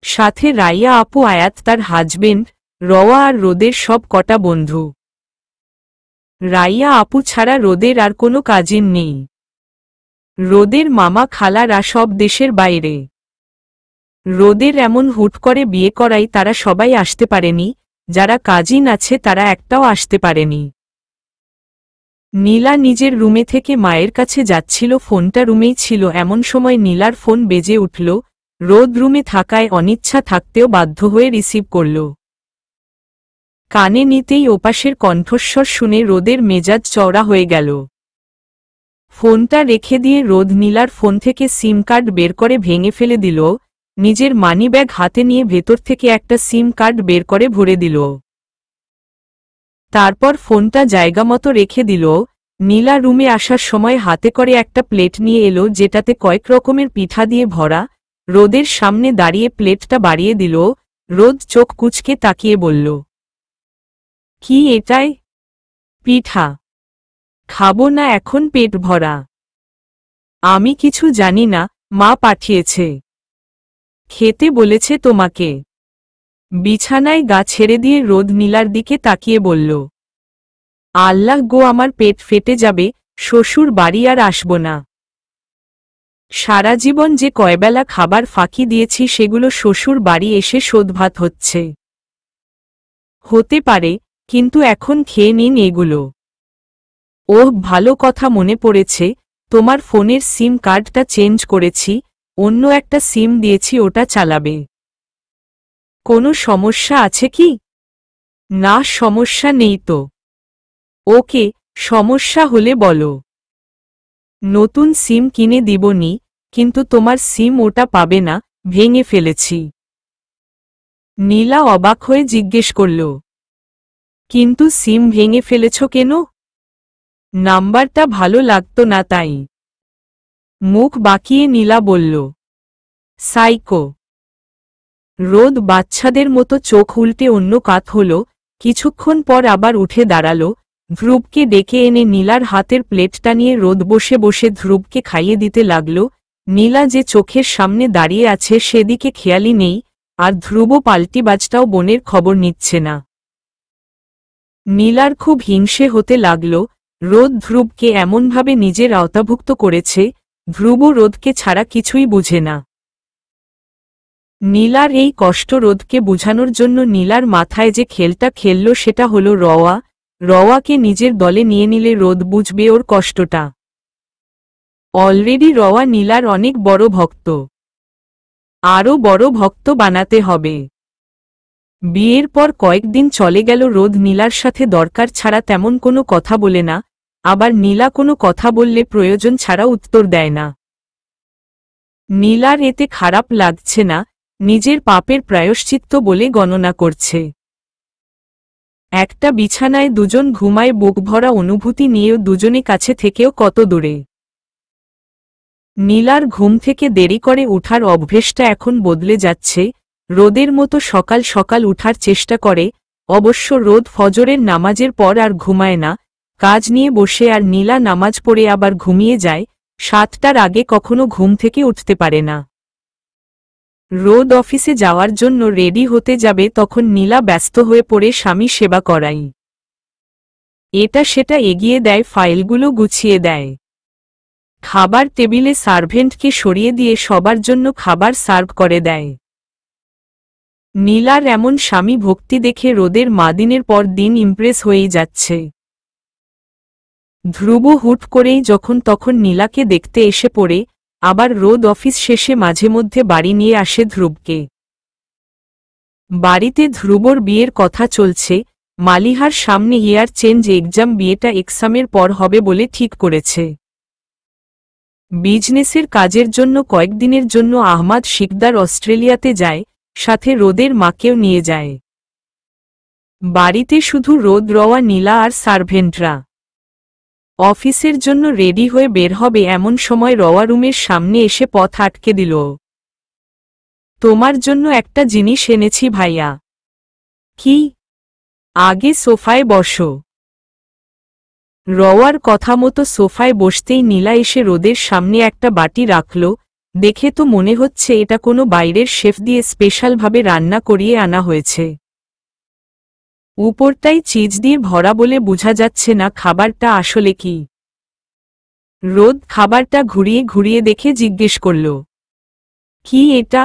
সাথে রাইয়া আপু, আয়াত তার হাজবেন্ড, রওয়া আর রোদের সব কটা বন্ধু। রাইয়া আপু ছাড়া রোদের আর কোনো কাজিন নেই। রোদের মামা খালারা সব দেশের বাইরে। রোদের এমন হুট করে বিয়ে করাই তারা সবাই আসতে পারেনি। যারা কাজিন আছে তারা একটাও আসতে পারেনি। নীলা নিজের রুমে থেকে মায়ের কাছে যাচ্ছিল, ফোনটা রুমেই ছিল। এমন সময় নীলার ফোন বেজে উঠল। রোদ রুমে থাকায় অনিচ্ছা থাকতেও বাধ্য হয়ে রিসিভ করল। কানে নিতেই ওপাশের কণ্ঠস্বর শুনে রোদের মেজাজ চওড়া হয়ে গেল। ফোনটা রেখে দিয়ে রোদ নীলার ফোন থেকে সিম কার্ড বের করে ভেঙে ফেলে দিল। নিজের মানিব্যাগ হাতে নিয়ে ভেতর থেকে একটা সিম কার্ড বের করে ভরে দিল। তারপর ফোনটা জায়গামতো রেখে দিল। নীলা রুমে আসার সময় হাতে করে একটা প্লেট নিয়ে এলো, যেটাতে কয়েক রকমের পিঠা দিয়ে ভরা। রোদের সামনে দাঁড়িয়ে প্লেটটা বাড়িয়ে দিল। রোদ চোখ কুঁচকে তাকিয়ে বলল, কি এটাই? পিঠা খাবো না, এখন পেট ভরা। আমি কিছু জানি না, মা পাঠিয়েছে। খেতে বলেছে তোমাকে। বিছানায় গা ছেড়ে দিয়ে রোদ নীলার দিকে তাকিয়ে বলল, আল্লাহ গো, আমার পেট ফেটে যাবে, শ্বশুর বাড়ি আর আসব না। সারা জীবন যে কয়বেলা খাবার ফাঁকি দিয়েছি সেগুলো শ্বশুর বাড়ি এসে শোধভাত হচ্ছে। হতে পারে, কিন্তু এখন খেয়ে নিন এগুলো। ওহ, ভালো কথা মনে পড়েছে, তোমার ফোনের সিম কার্ডটা চেঞ্জ করেছি, অন্য একটা সিম দিয়েছি, ওটা চালাবে। কোনো সমস্যা আছে কি? না, সমস্যা নেই তো। ওকে, সমস্যা হলে বলো। নতুন সিম কিনে দিবনি, কিন্তু তোমার সিম ওটা পাবে না, ভেঙে ফেলেছি। নীলা অবাক হয়ে জিজ্ঞেস করল, কিন্তু সিম ভেঙে ফেলেছ কেন? নাম্বারটা ভালো লাগতো না তাই। মুখ বাঁকিয়ে নীলা বলল, সাইকো। রোদ বাচ্চাদের মতো চোখ উল্টে অন্য কাত হল। কিছুক্ষণ পর আবার উঠে দাঁড়াল। ধ্রুবকে ডেকে এনে নীলার হাতের প্লেটটা নিয়ে রোদ বসে বসে ধ্রুবকে খাইয়ে দিতে লাগল। নীলা যে চোখের সামনে দাঁড়িয়ে আছে সেদিকে খেয়ালই নেই, আর ধ্রুব পাল্টিবাজটাও বোনের খবর নিচ্ছে না। নীলার খুব হিংসে হতে লাগল। রোদ ধ্রুবকে এমনভাবে নিজের আওতাভুক্ত করেছে, ধ্রুব রোদকে ছাড়া কিছুই বুঝে না। নীলার এই কষ্ট রোদকে বুঝানোর জন্য নীলার মাথায় যে খেলটা খেলল সেটা হলো রওয়া। রওয়াকে নিজের দলে নিয়ে নিলে রোদ বুঝবে ওর কষ্টটা। অলরেডি রওয়া নীলার অনেক বড় ভক্ত, আরও বড় ভক্ত বানাতে হবে। বিয়ের পর কয়েকদিন চলে গেল, রোদ নীলার সাথে দরকার ছাড়া তেমন কোনো কথা বলে না, আবার নীলা কোনো কথা বললে প্রয়োজন ছাড়া উত্তর দেয় না। নীলার এতে খারাপ লাগছে না, নিজের পাপের প্রায়শ্চিত্ত বলে গণনা করছে। একটা বিছানায় দুজন ঘুমায়, বুকভরা অনুভূতি নিয়েও দুজনে কাছে থেকেও কত দূরে। নীলার ঘুম থেকে দেরি করে উঠার অভ্যেসটা এখন বদলে যাচ্ছে। রোদের মতো সকাল সকাল উঠার চেষ্টা করে, অবশ্য রোদ ফজরের নামাজের পর আর ঘুমায় না, কাজ নিয়ে বসে, আর নীলা নামাজ পড়ে আবার ঘুমিয়ে যায়। 7টার আগে কখনো ঘুম থেকে উঠতে পারে না। রোদ অফিসে যাওয়ার জন্য রেডি হতে যাবে, তখন নীলা ব্যস্ত হয়ে পড়ে স্বামী সেবা করাই। এটা সেটা এগিয়ে দেয়, ফাইলগুলো গুছিয়ে দেয়। খাবার টেবিলে সার্ভেন্টকে সরিয়ে দিয়ে সবার জন্য খাবার সার্ভ করে দেয়। নীলার এমন স্বামী ভক্তি দেখে রোদের মা দিনের পর দিন ইমপ্রেস হয়েই যাচ্ছে। ধ্রুব হুট করেই যখন তখন নীলাকে দেখতে এসে পড়ে, আবার রোদ অফিস শেষে মাঝে মধ্যে বাড়ি নিয়ে আসে ধ্রুবকে। বাড়িতে ধ্রুবর বিয়ের কথা চলছে, মালিহার সামনে ইয়ার চেঞ্জ এক্সাম, বিয়েটা এক্সামের পর হবে বলে ঠিক করেছে। বিজনেসের কাজের জন্য কয়েকদিনের জন্য আহমাদ শিকদার অস্ট্রেলিয়াতে যায়, সাথে রোদের মাকেও নিয়ে যায়। বাড়িতে শুধু রোদ, রওয়া, নীলা আর সার্ভেন্টরা। অফিসের জন্য রেডি হয়ে বের হবে এমন সময় রওয়া রুমের সামনে এসে পথ আটকে দিল। তোমার জন্য একটা জিনিস এনেছি ভাইয়া। কি? আগে সোফায় বসো। রওয়ার কথা মতো সোফায় বসতেই নীলা এসে রোদের সামনে একটা বাটি রাখল। দেখে তো মনে হচ্ছে এটা কোনো বাইরের শেফ দিয়ে স্পেশালভাবে রান্না করিয়ে আনা হয়েছে। উপরটাই চিজ দিয়ে ভরা বলে বোঝা যাচ্ছে না খাবারটা আসলে কি। রোদ খাবারটা ঘুরিয়ে ঘুরিয়ে দেখে জিজ্ঞেস করল, কি এটা?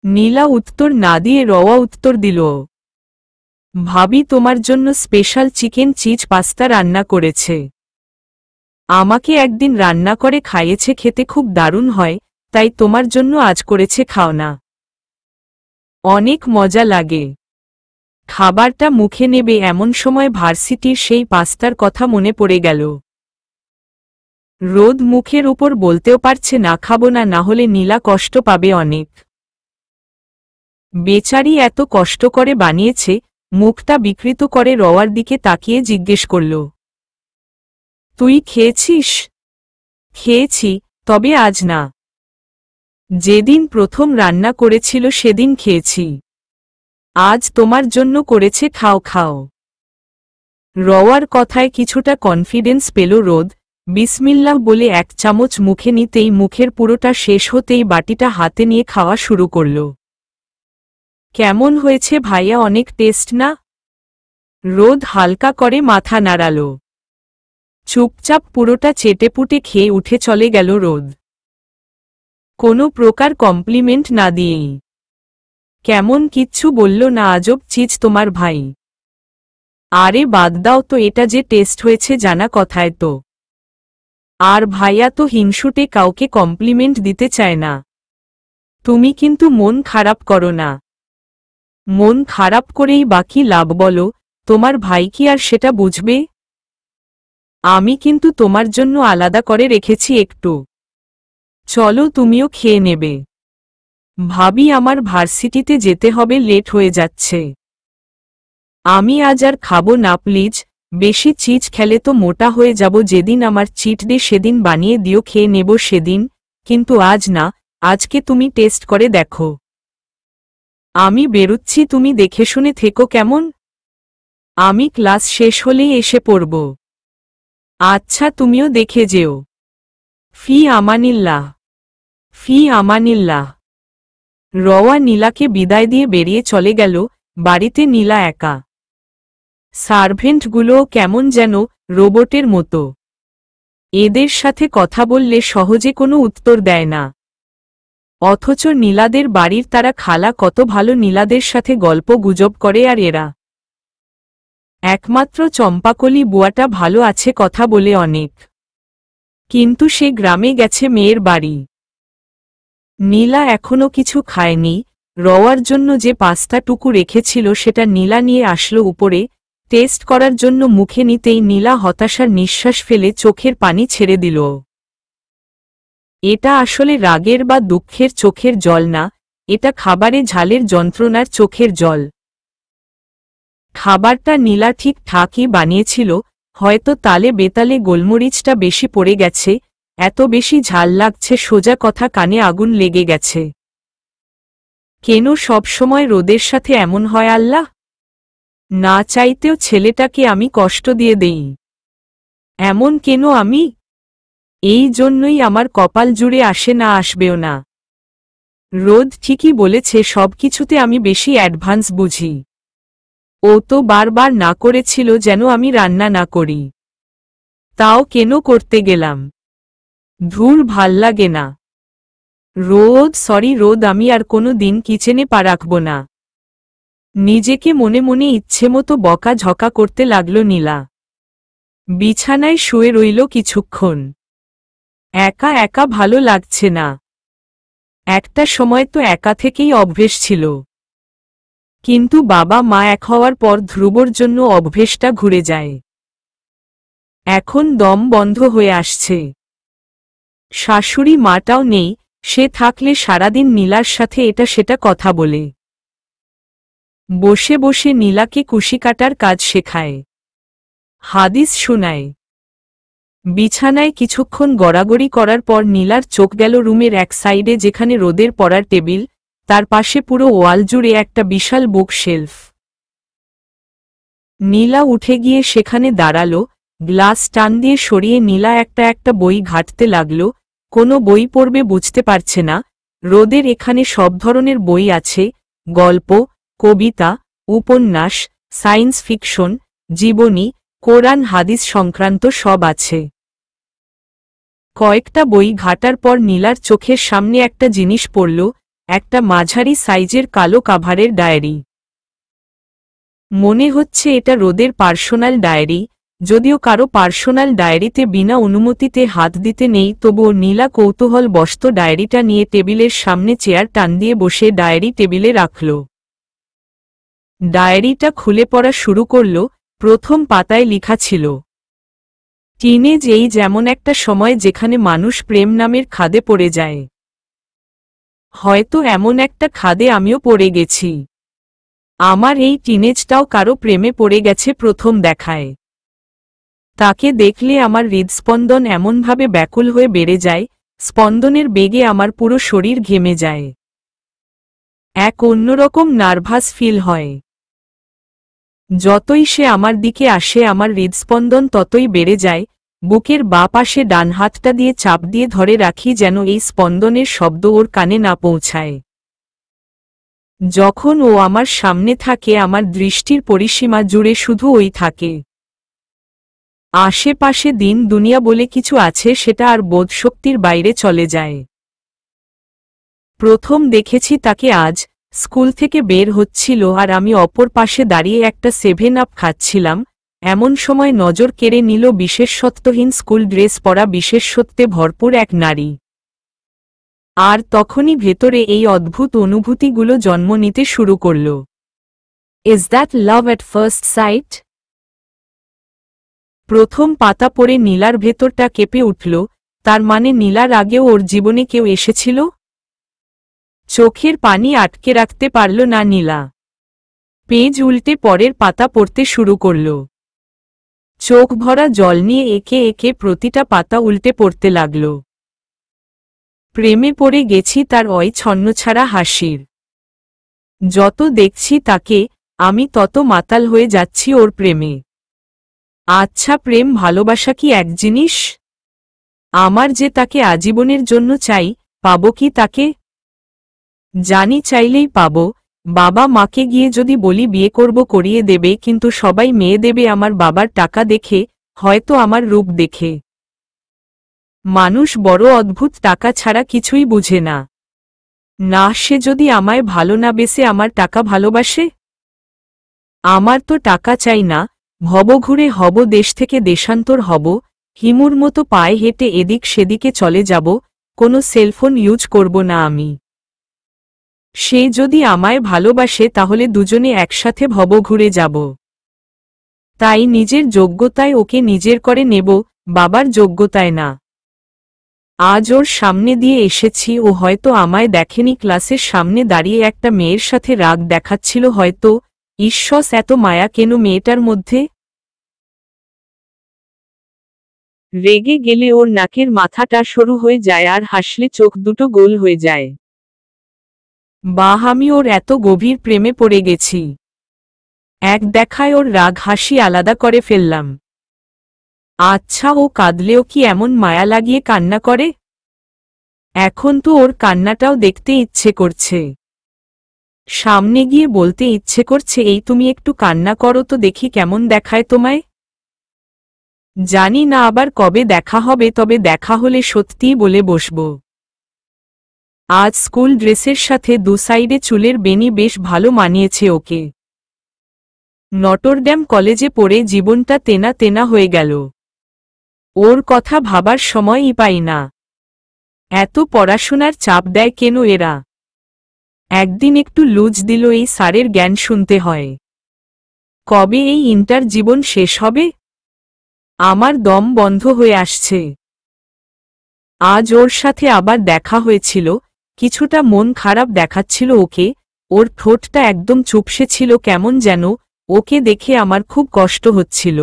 নীলা উত্তর না দিয়ে রওয়া উত্তর দিল, ভাবি তোমার জন্য স্পেশাল চিকেন চিজ পাস্তা রান্না করেছে। আমাকে একদিন রান্না করে খাইয়েছে, খেতে খুব দারুণ হয়, তাই তোমার জন্য আজ করেছে, খাও না। অনেক মজা লাগে। খাবারটা মুখে নেবে এমন সময় ভার্সিটির সেই পাস্তার কথা মনে পড়ে গেল। রোদ মুখের উপর বলতেও পারছে না খাবো না, না হলে নীলা কষ্ট পাবে অনেক। বেচারি এত কষ্ট করে বানিয়েছে। মুখটা বিকৃত করে রওয়ার দিকে তাকিয়ে জিজ্ঞেস করল, তুই খেয়েছিস? খেয়েছি, তবে আজ না। যেদিন প্রথম রান্না করেছিল সেদিন খেয়েছি। আজ তোমার জন্য করেছে, খাও খাও। রওয়ার কথায় কিছুটা কনফিডেন্স পেল রোদ। বিসমিল্লাহ বলে এক চামচ মুখে নিতেই মুখের পুরোটা শেষ হতেই বাটিটা হাতে নিয়ে খাওয়া শুরু করল। কেমন হয়েছে ভাইয়া, অনেক টেস্ট না? রোদ হালকা করে মাথা নাড়াল। চুপচাপ পুরোটা চেটেপুটে খেয়ে উঠে চলে গেল রোদ, কোনো প্রকার কমপ্লিমেন্ট না দিয়েই। কেমন কিচ্ছু বলল না? আজব চিজ তোমার ভাই। আরে বাদ দাও তো, এটা যে টেস্ট হয়েছে জানা কথায় তো। আর ভাইয়া তো হিংসুটে, কাউকে কমপ্লিমেন্ট দিতে চায় না। তুমি কিন্তু মন খারাপ করো না। মন খারাপ করেই বাকি লাভ বলো? তোমার ভাই কি আর সেটা বুঝবে? আমি কিন্তু তোমার জন্য আলাদা করে রেখেছি একটু। চলো তুমিও খেয়ে নেবে। ভাবি আমার ভার্সিটিতে যেতে হবে, লেট হয়ে যাচ্ছে। আমি আজ আর খাবো না প্লিজ। বেশি চিজ খেলে তো মোটা হয়ে যাব। যেদিন আমার চিট ডে সেদিন বানিয়ে দিও, খেয়ে নেব সেদিন, কিন্তু আজ না। আজকে তুমি টেস্ট করে দেখো। আমি বেরুচ্ছি, তুমি দেখে শুনে থেকো কেমন? আমি ক্লাস শেষ হলেই এসে পড়ব। আচ্ছা, তুমিও দেখে যেও। ফি আমানিল্লাহ। ফি আমানিল্লাহ। রওয়া নীলাকে বিদায় দিয়ে বেরিয়ে চলে গেল। বাড়িতে নীলা একা। সার্ভেন্টগুলোও কেমন যেন রোবটের মতো। এদের সাথে কথা বললে সহজে কোনো উত্তর দেয় না। অথচ নীলাদের বাড়ির তারা খালা কত ভালো, নীলাদের সাথে গল্প গুজব করে। আর এরা একমাত্র চম্পাকলি বুয়াটা ভালো আছে কথা বলে অনেক, কিন্তু সে গ্রামে গেছে মেয়ের বাড়ি। নীলা এখনো কিছু খায়নি। রওয়ার জন্য যে পাস্তাটুকু রেখেছিল সেটা নীলা নিয়ে আসলো উপরে। টেস্ট করার জন্য মুখে নিতেই নীলা হতাশার নিঃশ্বাস ফেলে চোখের পানি ছেড়ে দিল। এটা আসলে রাগের বা দুঃখের চোখের জল না, এটা খাবারে ঝালের যন্ত্রণার চোখের জল। খাবারটা নীলা ঠিক ঠাকই বানিয়েছিল, হয়তো তালে বেতালে গোলমরিচটা বেশি পড়ে গেছে। এত বেশি ঝাল লাগছে, সোজা কথা কানে আগুন লেগে গেছে। কেন সব সময় রোদের সাথে এমন হয় আল্লাহ? না চাইতেও ছেলেটাকে আমি কষ্ট দিয়ে দেই। এমন কেন আমি? এই জন্যই আমার কপাল জুড়ে আসে না, আসবেও না। রোদ ঠিকই বলেছে, সবকিছুতে আমি বেশি অ্যাডভান্স বুঝি। ও তো বারবার না করেছিল যেন আমি রান্না না করি। তাও কেন করতে গেলাম? ধুর, ভাল লাগে না। রোদ, সরি রোদ, আমি আর কোনো দিন কিচেনে পা রাখব না। নিজেকে মনে মনে ইচ্ছেমতো বকা ঝকা করতে লাগল নীলা। বিছানায় শুয়ে রইল কিছুক্ষণ। একা একা ভালো লাগছে না। একটা সময় তো একা থেকেই অভ্যেস ছিল, কিন্তু বাবা মা এক হওয়ার পর ধ্রুবর জন্য অভ্যেসটা ঘুরে যায়। এখন দম বন্ধ হয়ে আসছে। শাশুড়ি মাটাও নেই, সে থাকলে সারাদিন নীলার সাথে এটা সেটা কথা বলে। বসে বসে নীলাকে কুশি কাটার কাজ শেখায়, হাদিস শোনায়। বিছানায় কিছুক্ষণ গড়াগড়ি করার পর নীলার চোখ গেল রুমের এক সাইডে, যেখানে রোদের পড়ার টেবিল, তার পাশে পুরো ওয়াল জুড়ে একটা বিশাল বুক শেলফ। নীলা উঠে গিয়ে সেখানে দাঁড়াল। গ্লাস টান দিয়ে সরিয়ে নীলা একটা একটা বই ঘাঁটতে লাগল। কোনো বই পড়বে বুঝতে পারছে না। রোদের এখানে সব ধরনের বই আছে, গল্প, কবিতা, উপন্যাস, সায়েন্স ফিকশন, জীবনী, কোরআন হাদিস সংক্রান্ত সব আছে। কয়েকটা বই ঘাটার পর নীলার চোখের সামনে একটা জিনিস পড়ল, একটা মাঝারি সাইজের কালো কাভারের ডায়েরি। মনে হচ্ছে এটা রোদের পার্সোনাল ডায়েরি। যদিও কারো পার্সোনাল ডায়েরিতে বিনা অনুমতিতে হাত দিতে নেই, তবুও নীলা কৌতূহলবশত ডায়েরিটা নিয়ে টেবিলের সামনে চেয়ার টান দিয়ে বসে ডায়েরি টেবিলে রাখল। ডায়েরিটা খুলে পড়া শুরু করল। প্রথম পাতায় লেখা ছিল, টিনেজ এই যেমন একটা সময় যেখানে মানুষ প্রেম নামের খাদে পড়ে যায়। হয়তো এমন একটা খাদে আমিও পড়ে গেছি। আমার এই টিনেজটাও কারো প্রেমে পড়ে গেছে প্রথম দেখায়। তাকে দেখলে আমার হৃদস্পন্দন এমনভাবে ব্যাকুল হয়ে বেড়ে যায়, স্পন্দনের বেগে আমার পুরো শরীর ঘেমে যায়। এক অন্যরকম নার্ভাস ফিল হয়। যতই সে আমার দিকে আসে আমার হৃদস্পন্দন ততই বেড়ে যায়। বুকের বাঁ পাশে ডান হাতটা দিয়ে চাপ দিয়ে ধরে রাখি যেন এই স্পন্দনের শব্দ ওর কানে না পৌঁছায়। যখন ও আমার সামনে থাকে আমার দৃষ্টির পরিসীমা জুড়ে শুধু ওই থাকে। আশেপাশে দিন দুনিয়া বলে কিছু আছে সেটা আর বোধশক্তির বাইরে চলে যায়। প্রথম দেখেছি তাকে আজ, স্কুল থেকে বের হচ্ছিল আর আমি অপর পাশে দাঁড়িয়ে একটা 7 আপ খাচ্ছিলাম। এমন সময় নজর কেড়ে নিল বিশেষত্বহীন স্কুল ড্রেস পরা বিশেষত্বে ভরপুর এক নারী। আর তখনই ভেতরে এই অদ্ভুত অনুভূতিগুলো জন্ম নিতে শুরু করল। Is that love at first sight? প্রথম পাতা পড়ে নীলার ভেতরটা কেঁপে উঠল। তার মানে নীলার আগেও ওর জীবনে কেউ এসেছিল? চোখের পানি আটকে রাখতে পারল না নীলা। পেজ উল্টে পরের পাতা পড়তে শুরু করল। চোখ ভরা জল নিয়ে একে একে প্রতিটা পাতা উল্টে পড়তে লাগল। প্রেমে পড়ে গেছি তার ওই ছন্নছাড়া হাসির। যত দেখছি তাকে আমি তত মাতাল হয়ে যাচ্ছি ওর প্রেমে। আচ্ছা, প্রেম ভালোবাসা কি এক জিনিস? আমার যে তাকে আজীবনের জন্য চাই, পাবো কি তাকে? জানি চাইলেই পাবো। বাবা মাকে গিয়ে যদি বলি বিয়ে করব করিয়ে দেবে, কিন্তু সবাই মেয়ে দেবে আমার বাবার টাকা দেখে, হয়তো আমার রূপ দেখে। মানুষ বড় অদ্ভুত, টাকা ছাড়া কিছুই বুঝে না। না, সে যদি আমায় ভালো না বেসে আমার টাকা ভালোবাসে? আমার তো টাকা চাই না। ভবঘুরে হব, দেশ থেকে দেশান্তর হব, হিমুর মতো পায়ে হেঁটে এদিক সেদিকে চলে যাব, কোনো সেলফোন ইউজ করব না আমি। সে যদি আমায় ভালোবাসে তাহলে দুজনে একসাথে ভবঘুরে যাব। তাই নিজের যোগ্যতায় ওকে নিজের করে নেব, বাবার যোগ্যতায় না। আজ ওর সামনে দিয়ে এসেছি, ও হয়তো আমায় দেখেনি, ক্লাসের সামনে দাঁড়িয়ে একটা মেয়ের সাথে রাগ দেখাচ্ছিল হয়তো। ঈশ্বর, এত মায়া কেন মেয়েটার মধ্যে? রেগে গেলে ওর নাকের মাথাটা সরু হয়ে যায় আর হাসলে চোখ দুটো গোল হয়ে যায়। বাহ, আমি ওর এত গভীর প্রেমে পড়ে গেছি। এক দেখায় ওর রাগ হাসি আলাদা করে ফেললাম। আচ্ছা, ও কাঁদলেও কি এমন মায়া লাগিয়ে কান্না করে? এখন তো ওর কান্নাটাও দেখতে ইচ্ছে করছে। সামনে গিয়ে বলতে ইচ্ছে করছে, এই তুমি একটু কান্না করো তো দেখি কেমন দেখায় তোমায়। জানি না আবার কবে দেখা হবে, তবে দেখা হলে সত্যিই বলে বসব। আজ স্কুল ড্রেসের সাথে দু সাইডে চুলের বেনি বেশ ভালো মানিয়েছে ওকে। নটরডেম কলেজে পড়ে জীবনটা তেনা তেনা হয়ে গেল। ওর কথা ভাবার সময়ই পাই না। এত পড়াশোনার চাপ দেয় কেন এরা? একদিন একটু লুজ দিল, এই স্যারের জ্ঞান শুনতে হয়। কবে এই ইন্টার জীবন শেষ হবে? আমার দম বন্ধ হয়ে আসছে। আজ ওর সাথে আবার দেখা হয়েছিল, কিছুটা মন খারাপ দেখাচ্ছিল ওকে। ওর ঠোঁটটা একদম চুপসে ছিল কেমন যেন, ওকে দেখে আমার খুব কষ্ট হচ্ছিল।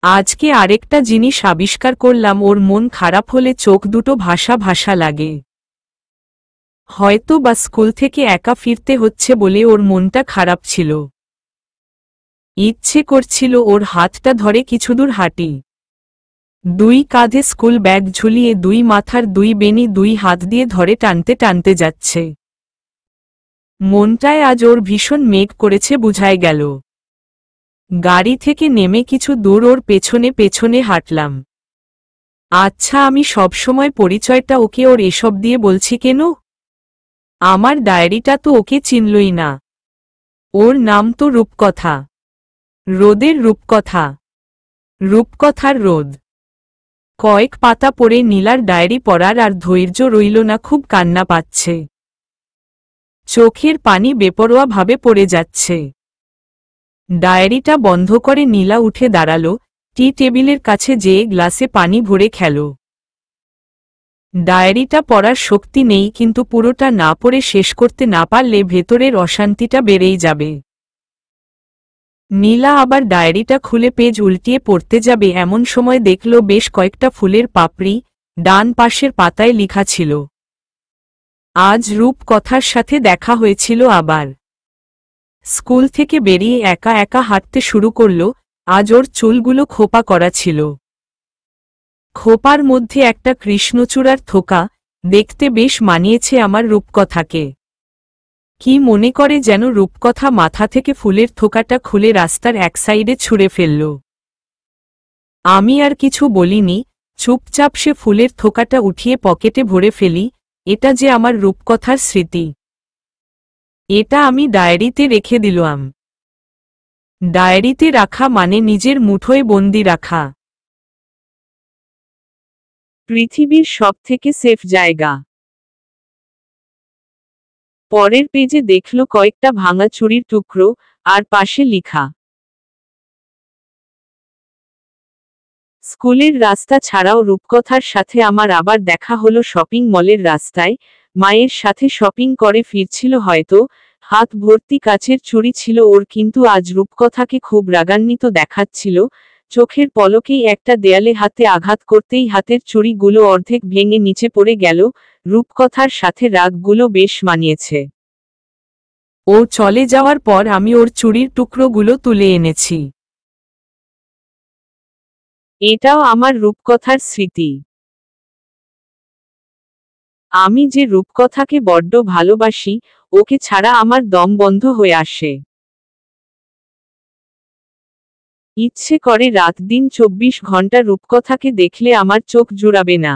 আজকে আরেকটা জিনিস আবিষ্কার করলাম, ওর মন খারাপ হলে চোখ দুটো ভাসা ভাসা লাগে। হয়তো বা স্কুল থেকে একা ফিরতে হচ্ছে বলে ওর মনটা খারাপ ছিল। ইচ্ছে করছিল ওর হাতটা ধরে কিছুদূর হাঁটি। দুই কাঁধে স্কুল ব্যাগ ঝুলিয়ে দুই মাথার দুই বেনি দুই হাত দিয়ে ধরে টানতে টানতে যাচ্ছে। মনটায় আজ ওর ভীষণ মেঘ করেছে বুঝাই গেল। গাড়ি থেকে নেমে কিছু দূর ওর পেছনে পেছনে হাঁটলাম। আচ্ছা, আমি সবসময় পরিচয়টা ওকে ওর এসব দিয়ে বলছি কেন? আমার ডায়েরিটা তো ওকে চিনলই না। ওর নাম তো রূপকথা। রোদের রূপকথা। রূপকথার রোদ। কয়েক পাতা পড়ে নীলার ডায়েরি পড়ার আর ধৈর্য রইল না, খুব কান্না পাচ্ছে। চোখের পানি বেপরোয়া ভাবে পড়ে যাচ্ছে। ডায়েরিটা বন্ধ করে নীলা উঠে দাঁড়াল, টি টেবিলের কাছে যেয়ে গ্লাসে পানি ভরে খেল। ডায়েরিটা পড়ার শক্তি নেই, কিন্তু পুরোটা না পড়ে শেষ করতে না পারলে ভেতরের অশান্তিটা বেড়েই যাবে। নীলা আবার ডায়েরিটা খুলে পেজ উল্টিয়ে পড়তে যাবে, এমন সময় দেখল বেশ কয়েকটা ফুলের পাপড়ি ডান পাশের পাতায় লেখা ছিল, আজ রূপকথার সাথে দেখা হয়েছিল আবার। স্কুল থেকে বেরিয়ে একা একা হাঁটতে শুরু করল। আজ ওর চুলগুলো খোপা করা ছিল। খোপার মধ্যে একটা কৃষ্ণচূড়ার থোকা, দেখতে বেশ মানিয়েছে আমার রূপকথাকে। কি মনে করে যেন রূপকথা মাথা থেকে ফুলের থোকাটা খুলে রাস্তার এক সাইডে ছুঁড়ে ফেলল। আমি আর কিছু বলিনি, চুপচাপ সে ফুলের থোকাটা উঠিয়ে পকেটে ভরে ফেলি। এটা যে আমার রূপকথার স্মৃতি, এটা আমি ডায়েরিতে রেখে দিলাম। ডায়েরিতে রাখা মানে নিজের মুঠোয় বন্দি রাখা। পৃথিবীর সবথেকে সেফ জায়গা। পরের পেজে দেখল কয়েকটা ভাঙা চুড়ির টুকরো, আর পাশে লেখা, স্কুলের রাস্তা ছাড়াও রূপকথার সাথে আমার আবার দেখা হলো শপিং মলের রাস্তায়। মায়ের সাথে শপিং করে ফিরছিল হয়তো, হাত ভর্তি কাচের চুড়ি ছিল ওর, কিন্তু আজ রূপকথাকে খুব রাগান্বিত দেখাচ্ছিল। চোখের পলকেই একটা দেয়ালে হাতে আঘাত করতেই হাতের চুড়িগুলো অর্ধেক ভেঙে নিচে পড়ে গেল। রূপকথার সাথে রাগগুলো বেশ মানিয়েছে। ও চলে যাওয়ার পর আমি ওর চুড়ির টুকরোগুলো তুলে এনেছি। এটাও আমার রূপকথার স্মৃতি। আমি যে রূপকথাকে বড্ড ভালোবাসি, ওকে ছাড়া আমার দম বন্ধ হয়ে আসে। ইচ্ছে করে রাত দিন 24 ঘন্টা রূপকথাকে দেখলে আমার চোখ জুড়াবে না।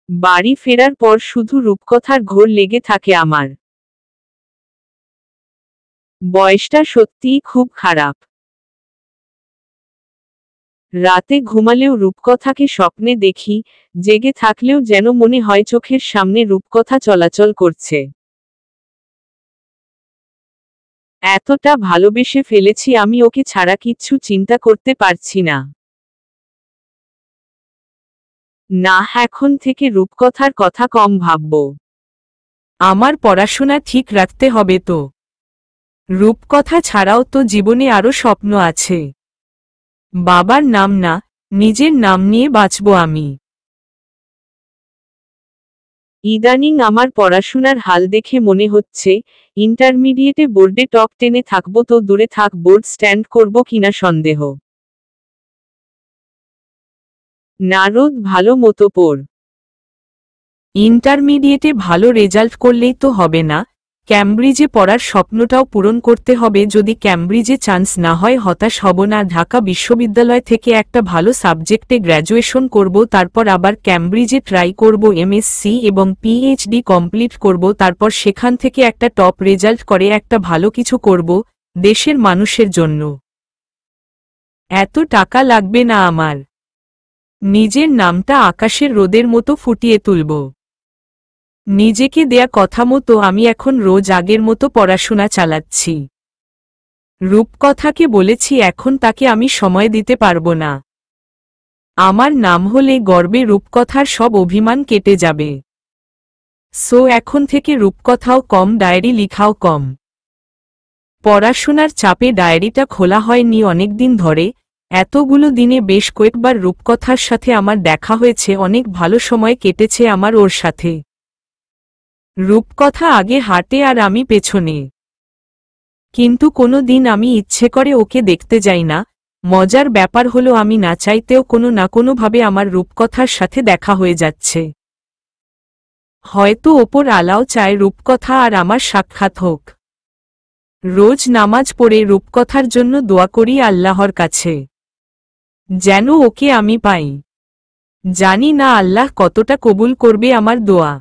বাড়ি ফেরার পর শুধু রূপকথার ঘোর লেগে থাকে আমার। বয়সটা সত্যিই খুব খারাপ। রাতে ঘুমালেও রূপকথাকে স্বপ্নে দেখি, জেগে থাকলেও যেন মনে হয় চোখের সামনে রূপকথা চলাচল করছে। এতটা ভালোবেসে ফেলেছি আমি ওকে ছাড়া কিচ্ছু চিন্তা করতে পারছি না। না, এখন থেকে রূপকথার কথা কম ভাবব। আমার পড়াশোনা ঠিক রাখতে হবে তো। রূপকথা ছাড়াও তো জীবনে আরো স্বপ্ন আছে। বাবার নাম না, নিজের নাম নিয়ে বাঁচব আমি। ইদানিং আমার পড়াশোনার হাল দেখে মনে হচ্ছে, ইন্টারমিডিয়েটে বোর্ডে টপ 10-এ থাকবো তো দূরে থাক, বোর্ড স্ট্যান্ড করব কিনা সন্দেহ। নারদ, ভালো মতো পড়। ইন্টারমিডিয়েটে ভালো রেজাল্ট করলেই তো হবে না, ক্যামব্রিজে পড়ার স্বপ্নটাও পূরণ করতে হবে। যদি ক্যামব্রিজে চান্স না হয় হতাশ হব না। ঢাকা বিশ্ববিদ্যালয় থেকে একটা ভালো সাবজেক্টে গ্র্যাজুয়েশন করব, তারপর আবার ক্যামব্রিজে ট্রাই করব, এমএসসি এবং পিএইচডি কমপ্লিট করব, তারপর সেখান থেকে একটা টপ রেজাল্ট করে একটা ভালো কিছু করব, দেশের মানুষের জন্য। এত টাকা লাগবে না আমার। নিজের নামটা আকাশের রোদের মতো ফুটিয়ে তুলব। নিজেকে দেয়া কথা মতো আমি এখন রোজ আগের মতো পড়াশোনা চালাচ্ছি। রূপকথাকে বলেছি এখন তাকে আমি সময় দিতে পারবো না। আমার নাম হলে গর্বে রূপকথার সব অভিমান কেটে যাবে। সো এখন থেকে রূপকথাও কম, ডায়েরি লিখাও কম। পড়াশোনার চাপে ডায়েরিটা খোলা হয়নি অনেকদিন ধরে। এতগুলো দিনে বেশ কয়েকবার রূপকথার সাথে আমার দেখা হয়েছে, অনেক ভালো সময় কেটেছে আমার ওর সাথে। রূপকথা আগে হাঁটে আর আমি পেছনে, কিন্তু কোনো দিন আমি ইচ্ছে করে ওকে দেখতে যাই না। মজার ব্যাপার হলো আমি না চাইতেও কোনো না কোনোভাবে আমার রূপকথার সাথে দেখা হয়ে যাচ্ছে। হয়তো ওপর আলাও চায় রূপকথা আর আমার সাক্ষাৎ হোক। রোজ নামাজ পড়ে রূপকথার জন্য দোয়া করি আল্লাহর কাছে, যেন ওকে আমি পাই। জানি না আল্লাহ কতটা কবুল করবে আমার দোয়া।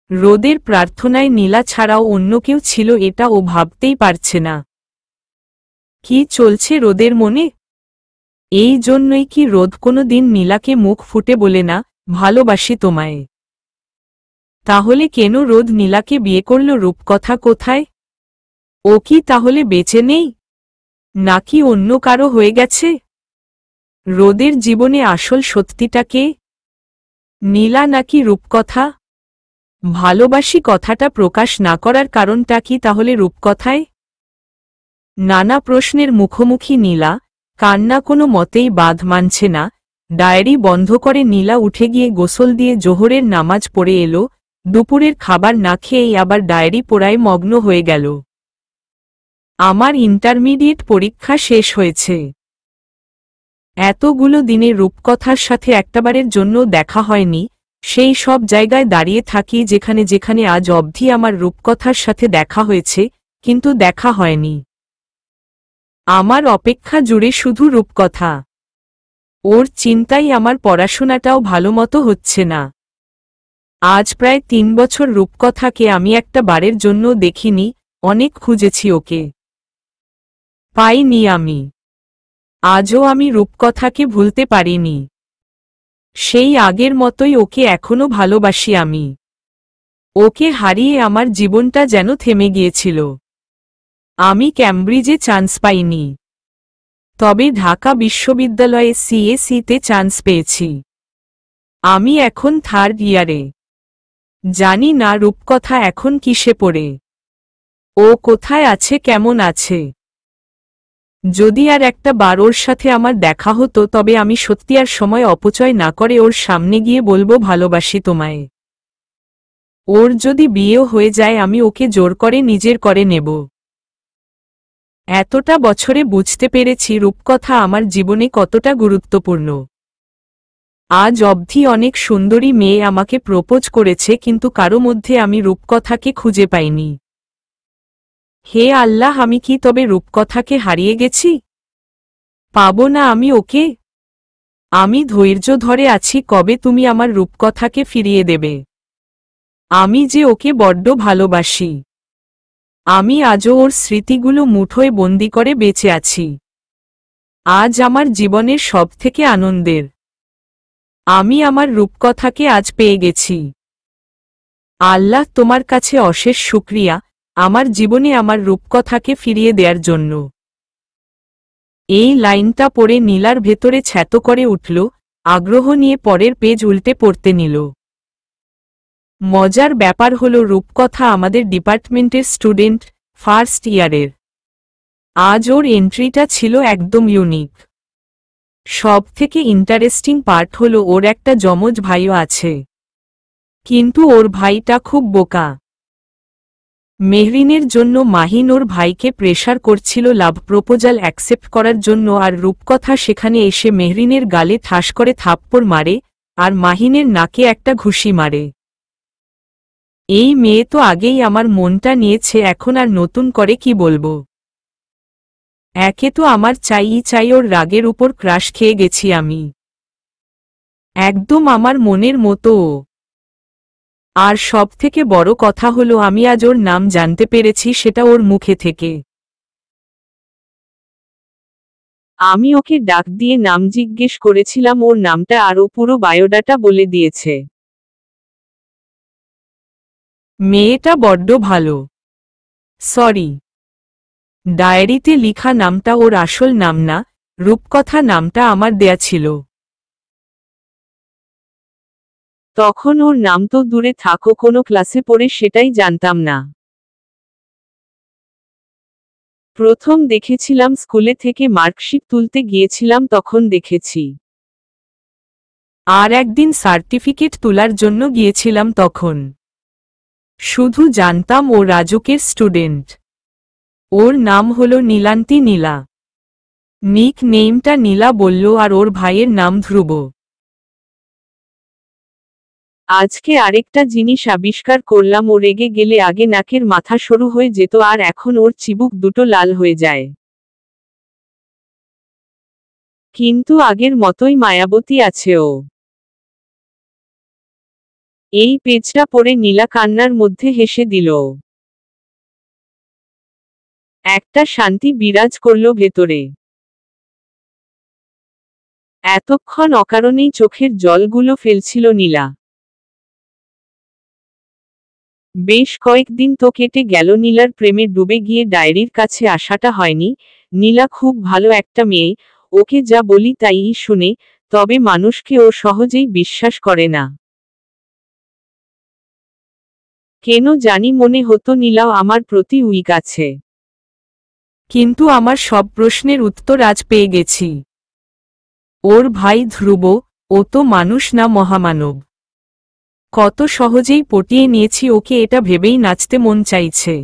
রোদের প্রার্থনায় নীলা ছাড়াও অন্য কেউ ছিল এটা ও ভাবতেই পারছে না। কি চলছে রোদের মনে? এই জন্যই কি রোদ কোনো দিন নীলাকে মুখ ফুটে বলে না, ভালোবাসি তোমায়? তাহলে কেন রোদ নীলাকে বিয়ে করল? রূপকথা কোথায়? ও কি তাহলে বেঁচে নেই, নাকি অন্য কারো হয়ে গেছে? রোদের জীবনে আসল সত্যিটা কে, নীলা নাকি রূপকথা? ভালোবাসি কথাটা প্রকাশ না করার কারণটা কি তাহলে রূপকথায়? নানা প্রশ্নের মুখোমুখি নীলা, কান্না কোনো মতেই বাঁধ মানছে না। ডায়েরি বন্ধ করে নীলা উঠে গিয়ে গোসল দিয়ে জোহরের নামাজ পড়ে এলো। দুপুরের খাবার না খেয়েই আবার ডায়েরি পড়ায় মগ্ন হয়ে গেল। আমার ইন্টারমিডিয়েট পরীক্ষা শেষ হয়েছে। এতগুলো দিনে রূপকথার সাথে একটাবারের জন্য দেখা হয়নি। সেই সব জায়গায় দাঁড়িয়ে থাকি যেখানে যেখানে আজ অবধি আমার রূপকথার সাথে দেখা হয়েছে, কিন্তু দেখা হয়নি। আমার অপেক্ষা জুড়ে শুধু রূপকথা। ওর চিন্তাই আমার পড়াশোনাটাও ভালোমতো হচ্ছে না। আজ প্রায় 3 বছর রূপকথাকে আমি একটা বারের জন্য দেখিনি। অনেক খুঁজেছি ওকে, পাইনি আমি। আজও আমি রূপকথাকে ভুলতে পারিনি। সেই আগের মতোই ওকে এখনো ভালোবাসি আমি। ওকে হারিয়ে আমার জীবনটা যেন থেমে গিয়েছিল। আমি ক্যামব্রিজে চান্স পাইনি, তবে ঢাকা বিশ্ববিদ্যালয়ে সিএসিতে চান্স পেয়েছি। আমি এখন 3rd ইয়ারে। জানি না রূপকথা এখন কিসে পড়ে, ও কোথায় আছে, কেমন আছে। যদি আর একটা বার ওর সাথে আমার দেখা হতো তবে আমি সত্যি আর সময় অপচয় না করে ওর সামনে গিয়ে বলবো ভালোবাসি তোমায়। ওর যদি বিয়েও হয়ে যায় আমি ওকে জোর করে নিজের করে নেব। এতটা বছরে বুঝতে পেরেছি রূপকথা আমার জীবনে কতটা গুরুত্বপূর্ণ। আজ অবধি অনেক সুন্দরী মেয়ে আমাকে প্রপোজ করেছে, কিন্তু কারো মধ্যে আমি রূপকথাকে খুঁজে পাইনি। হে আল্লাহ, আমি কি তবে রূপকথাকে হারিয়ে গেছি? পাবো না আমি ওকে? আমি ধৈর্য ধরে আছি কবে তুমি আমার রূপকথাকে ফিরিয়ে দেবে। আমি যে ওকে বড্ড ভালোবাসি। আমি আজও ওর স্মৃতিগুলো মুঠোয় বন্দি করে বেঁচে আছি। আজ আমার জীবনের সবথেকে আনন্দের। আমি আমার রূপকথাকে আজ পেয়ে গেছি। আল্লাহ, তোমার কাছে অশেষ শুকরিয়া আমার জীবনে আমার রূপকথাকে ফিরিয়ে দেওয়ার জন্য। এই লাইনটা পড়ে নীলার ভেতরে ছ্যাতো করে উঠল। আগ্রহ নিয়ে পরের পেজ উল্টে পড়তে নিল। মজার ব্যাপার হলো রূপকথা আমাদের ডিপার্টমেন্টের স্টুডেন্ট, 1st ইয়ারের। আজ ওর এন্ট্রিটা ছিল একদম ইউনিক। সবথেকে ইন্টারেস্টিং পার্ট হলো ওর একটা যমজ ভাইও আছে, কিন্তু ওর ভাইটা খুব বোকা। মেহরিনের জন্য মাহিন ওর ভাইকে প্রেশার করছিল লাভ প্রপোজাল অ্যাকসেপ্ট করার জন্য, আর রূপকথা সেখানে এসে মেহরিনের গালে ঠাস করে থাপ্পড় মারে আর মাহিনের নাকে একটা ঘুষি মারে। এই মেয়ে তো আগেই আমার মনটা নিয়েছে, এখন আর নতুন করে কি বলবো। একে তো আমার চাই ওর রাগের উপর ক্রাশ খেয়ে গেছি আমি। একদম আমার মনের মতো। আর সবথেকে বড় কথা হলো আমি আজ ওর নাম জানতে পেরেছি, সেটা ওর মুখে থেকে। আমি ওকে ডাক দিয়ে নাম জিজ্ঞেস করেছিলাম ওর নামটা, আর ও পুরো বায়োডাটা বলে দিয়েছে। মেয়েটা বড্ড ভালো। সরি, ডায়েরিতে লিখা নামটা ওর আসল নাম না, রূপকথা নামটা আমার দেয়া ছিল। তখন ওর নাম তো দূরে থাকো, কোনো ক্লাসে পড়ে সেটাই জানতাম না। প্রথম দেখেছিলাম স্কুলে থেকে মার্কশিট তুলতে গিয়েছিলাম, তখন দেখেছি। আর একদিন সার্টিফিকেট তোলার জন্য গিয়েছিলাম, তখন শুধু জানতাম ও রাজুকের স্টুডেন্ট। ওর নাম হলো নীলান্তি নীলা। নিক নেইমটা নীলা বলল, আর ওর ভাইয়ের নাম ধ্রুব। আজকে আরেকটা জিনিস আবিষ্কার করলাম, ও রেগে গেলে আগে নাকের মাথা সরু হয়ে যেত, আর এখন ওর চিবুক দুটো লাল হয়ে যায়। কিন্তু আগের মতোই মায়াবতী আছে ও। এই পেজটা পড়ে নীলা কান্নার মধ্যে হেসে দিল। একটা শান্তি বিরাজ করল ভেতরে। এতক্ষণ অকারণেই চোখের জলগুলো ফেলছিল নীলা। বেশ কয়েকদিন তো কেটে গেল নীলার প্রেমে ডুবে গিয়ে ডায়েরির কাছে আসাটা হয়নি। নীলা খুব ভালো একটা মেয়ে, ওকে যা বলি তাই শুনে, তবে মানুষকে ও সহজেই বিশ্বাস করে না। কেন জানি মনে হতো নীলাও আমার প্রতি উইক আছে। কিন্তু আমার সব প্রশ্নের উত্তর আজ পেয়ে গেছি। ওর ভাই ধ্রুব, ও তো মানুষ না মহামানব। কত সহজেই পটিয়ে নিয়েছি ওকে, এটা ভেবেই নাচতে মন চাইছে।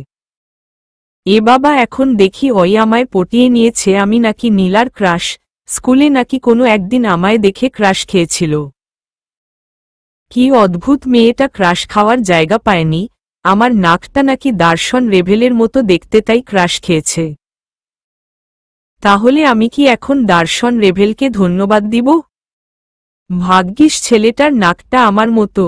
এ বাবা, এখন দেখি ওই আমায় পটিয়ে নিয়েছে আমি নাকি নীলার ক্রাশ। স্কুলে নাকি কোনো একদিন আমায় দেখে ক্রাশ খেয়েছিল। কি অদ্ভুত মেয়েটা, ক্রাশ খাওয়ার জায়গা পায়নি। আমার নাকটা নাকি দার্শন রেভেলের মতো দেখতে, তাই ক্রাশ খেয়েছে। তাহলে আমি কি এখন দার্শন রেভেলকে ধন্যবাদ দিব? ভাগ্যিস ছেলেটার নাকটা আমার মতো।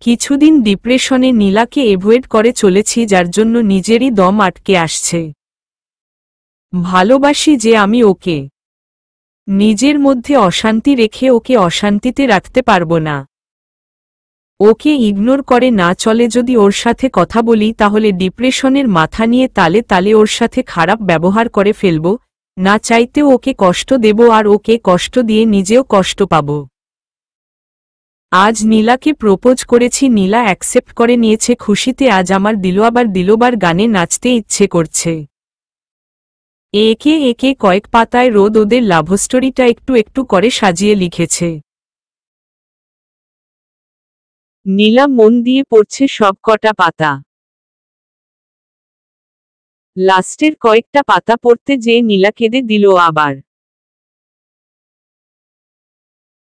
কিছুদিন ডিপ্রেশনে নীলাকে এভয়েড করে চলেছি, যার জন্য নিজেরই দম আটকে আসছে। ভালোবাসি যে আমি ওকে। নিজের মধ্যে অশান্তি রেখে ওকে অশান্তিতে রাখতে পারবো না। ওকে ইগনোর করে না চলে, যদি ওর সাথে কথা বলি তাহলে ডিপ্রেশনের মাথা নিয়ে তালে তালে ওর সাথে খারাপ ব্যবহার করে ফেলব, না চাইতেও ওকে কষ্ট দেব আর ওকে কষ্ট দিয়ে নিজেও কষ্ট পাব। আজ নীলাকে প্রপোজ করেছি, নীলা অ্যাকসেপ্ট করে নিয়েছে খুশিতে। আজ আমার দিলবার গানে নাচতে ইচ্ছে করছে। একে একে কয়েক পাতায় রোদ ওদের লাভস্টোরিটা একটু একটু করে সাজিয়ে লিখেছে। নীলা মন দিয়ে পড়ছে সব কটা পাতা। লাস্টের কয়েকটা পাতা পড়তে যেয়ে নীলা কেঁদে দিল আবার।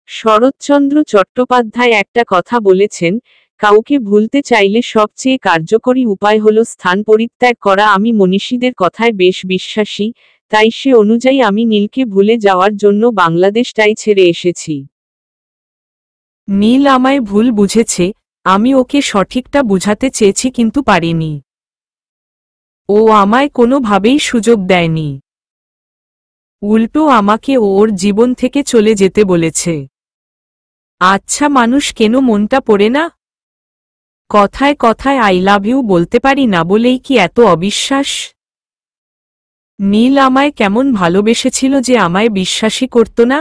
শরৎচন্দ্র চট্টোপাধ্যায় একটা কথা বলেছেন, কাউকে ভুলতে চাইলে সবচেয়ে কার্যকরী উপায় হল স্থান পরিত্যাগ করা। আমি মনীষীদের কথায় বেশ বিশ্বাসী, তাই সে অনুযায়ী আমি নীলকে ভুলে যাওয়ার জন্য বাংলাদেশটাই ছেড়ে এসেছি। নীল আমায় ভুল বুঝেছে, আমি ওকে সঠিকটা বুঝাতে চেয়েছি কিন্তু পারিনি। ও আমায় কোনোভাবেই সুযোগ দেয়নি। উল্টো আমাকে ওর জীবন থেকে চলে যেতে বলেছে। আচ্ছা, মানুষ কেন মনটা পড়ে না? কথায় কথায় আই লাভ ইউ বলতে পারি না বলেই কি এত অবিশ্বাস? নীল আমায় কেমন ভালোবেসেছিল যে আমায় বিশ্বাসই করত না।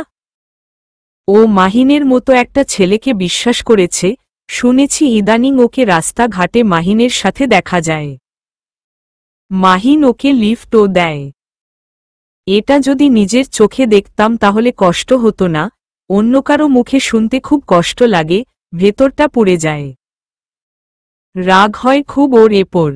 ও মাহিনের মতো একটা ছেলেকে বিশ্বাস করেছে। শুনেছি ইদানিং ওকে রাস্তাঘাটে মাহিনের সাথে দেখা যায়। মাহিন ওকে লিফটও দেয়। এটা যদি নিজের চোখে দেখতাম তাহলে কষ্ট হতো না, অন্য কারো মুখে শুনতে খুব কষ্ট লাগে, ভেতরটা পুড়ে যায়। রাগ হয় খুব ওর এপর।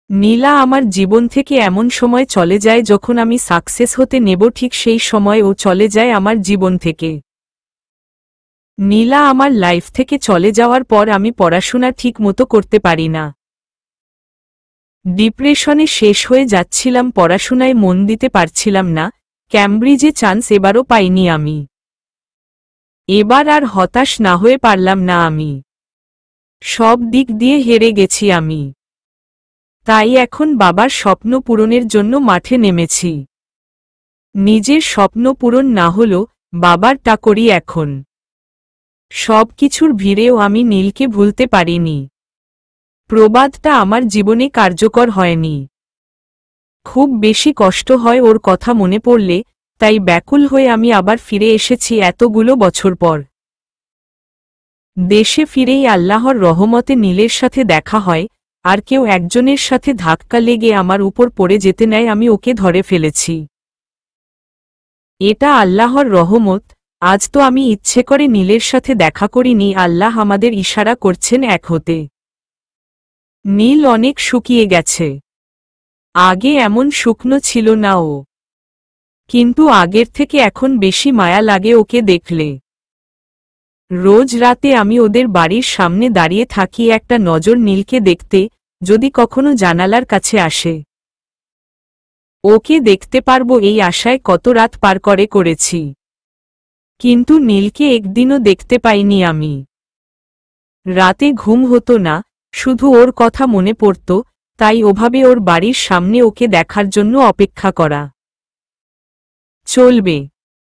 নীলা আমার জীবন থেকে এমন সময় চলে যায় যখন আমি সাকসেস হতে নেব, ঠিক সেই সময় ও চলে যায় আমার জীবন থেকে। নীলা আমার লাইফ থেকে চলে যাওয়ার পর আমি পড়াশোনা ঠিক মতো করতে পারি না। ডিপ্রেশনে শেষ হয়ে যাচ্ছিলাম, পড়াশোনায় মন দিতে পারছিলাম না। ক্যামব্রিজে চান্স এবারও পাইনি আমি। এবার আর হতাশ না হয়ে পারলাম না আমি। সব দিক দিয়ে হেরে গেছি আমি। তাই এখন বাবার স্বপ্ন পূরণের জন্য মাঠে নেমেছি। নিজের স্বপ্ন পূরণ না হলো বাবারটা করি এখন। সব কিছুর ভিড়েও আমি নীলকে ভুলতে পারিনি। প্রবাদটা আমার জীবনে কার্যকর হয়নি। খুব বেশি কষ্ট হয় ওর কথা মনে পড়লে, তাই ব্যাকুল হয়ে আমি আবার ফিরে এসেছি এতগুলো বছর পর। দেশে ফিরেই আল্লাহর রহমতে নীলের সাথে দেখা হয়, আর কেউ একজনের সাথে ধাক্কা লেগে আমার উপর পড়ে যেতে নেয়, আমি ওকে ধরে ফেলেছি। এটা আল্লাহর রহমত। আজ তো আমি ইচ্ছে করে নীলের সাথে দেখা করিনি, আল্লাহ আমাদের ইশারা করছেন এক হতে। নীল অনেক শুকিয়ে গেছে। আগে এমন শুকনো ছিল না ও, কিন্তু আগের থেকে এখন বেশি মায়া লাগে ওকে দেখলে। রোজ রাতে আমি ওদের বাড়ির সামনে দাঁড়িয়ে থাকি একটা নজর নীলকে দেখতে, যদি কখনো জানালার কাছে আসে। ওকে দেখতে পারবো এই আশায় কত রাত পার করেছি, কিন্তু নীলকে একদিনও দেখতে পাইনি আমি। রাতে ঘুম হতো না, শুধু ওর কথা মনে পড়ত, তাই ওভাবে ওর বাড়ির সামনে ওকে দেখার জন্য অপেক্ষা করা। চলবে।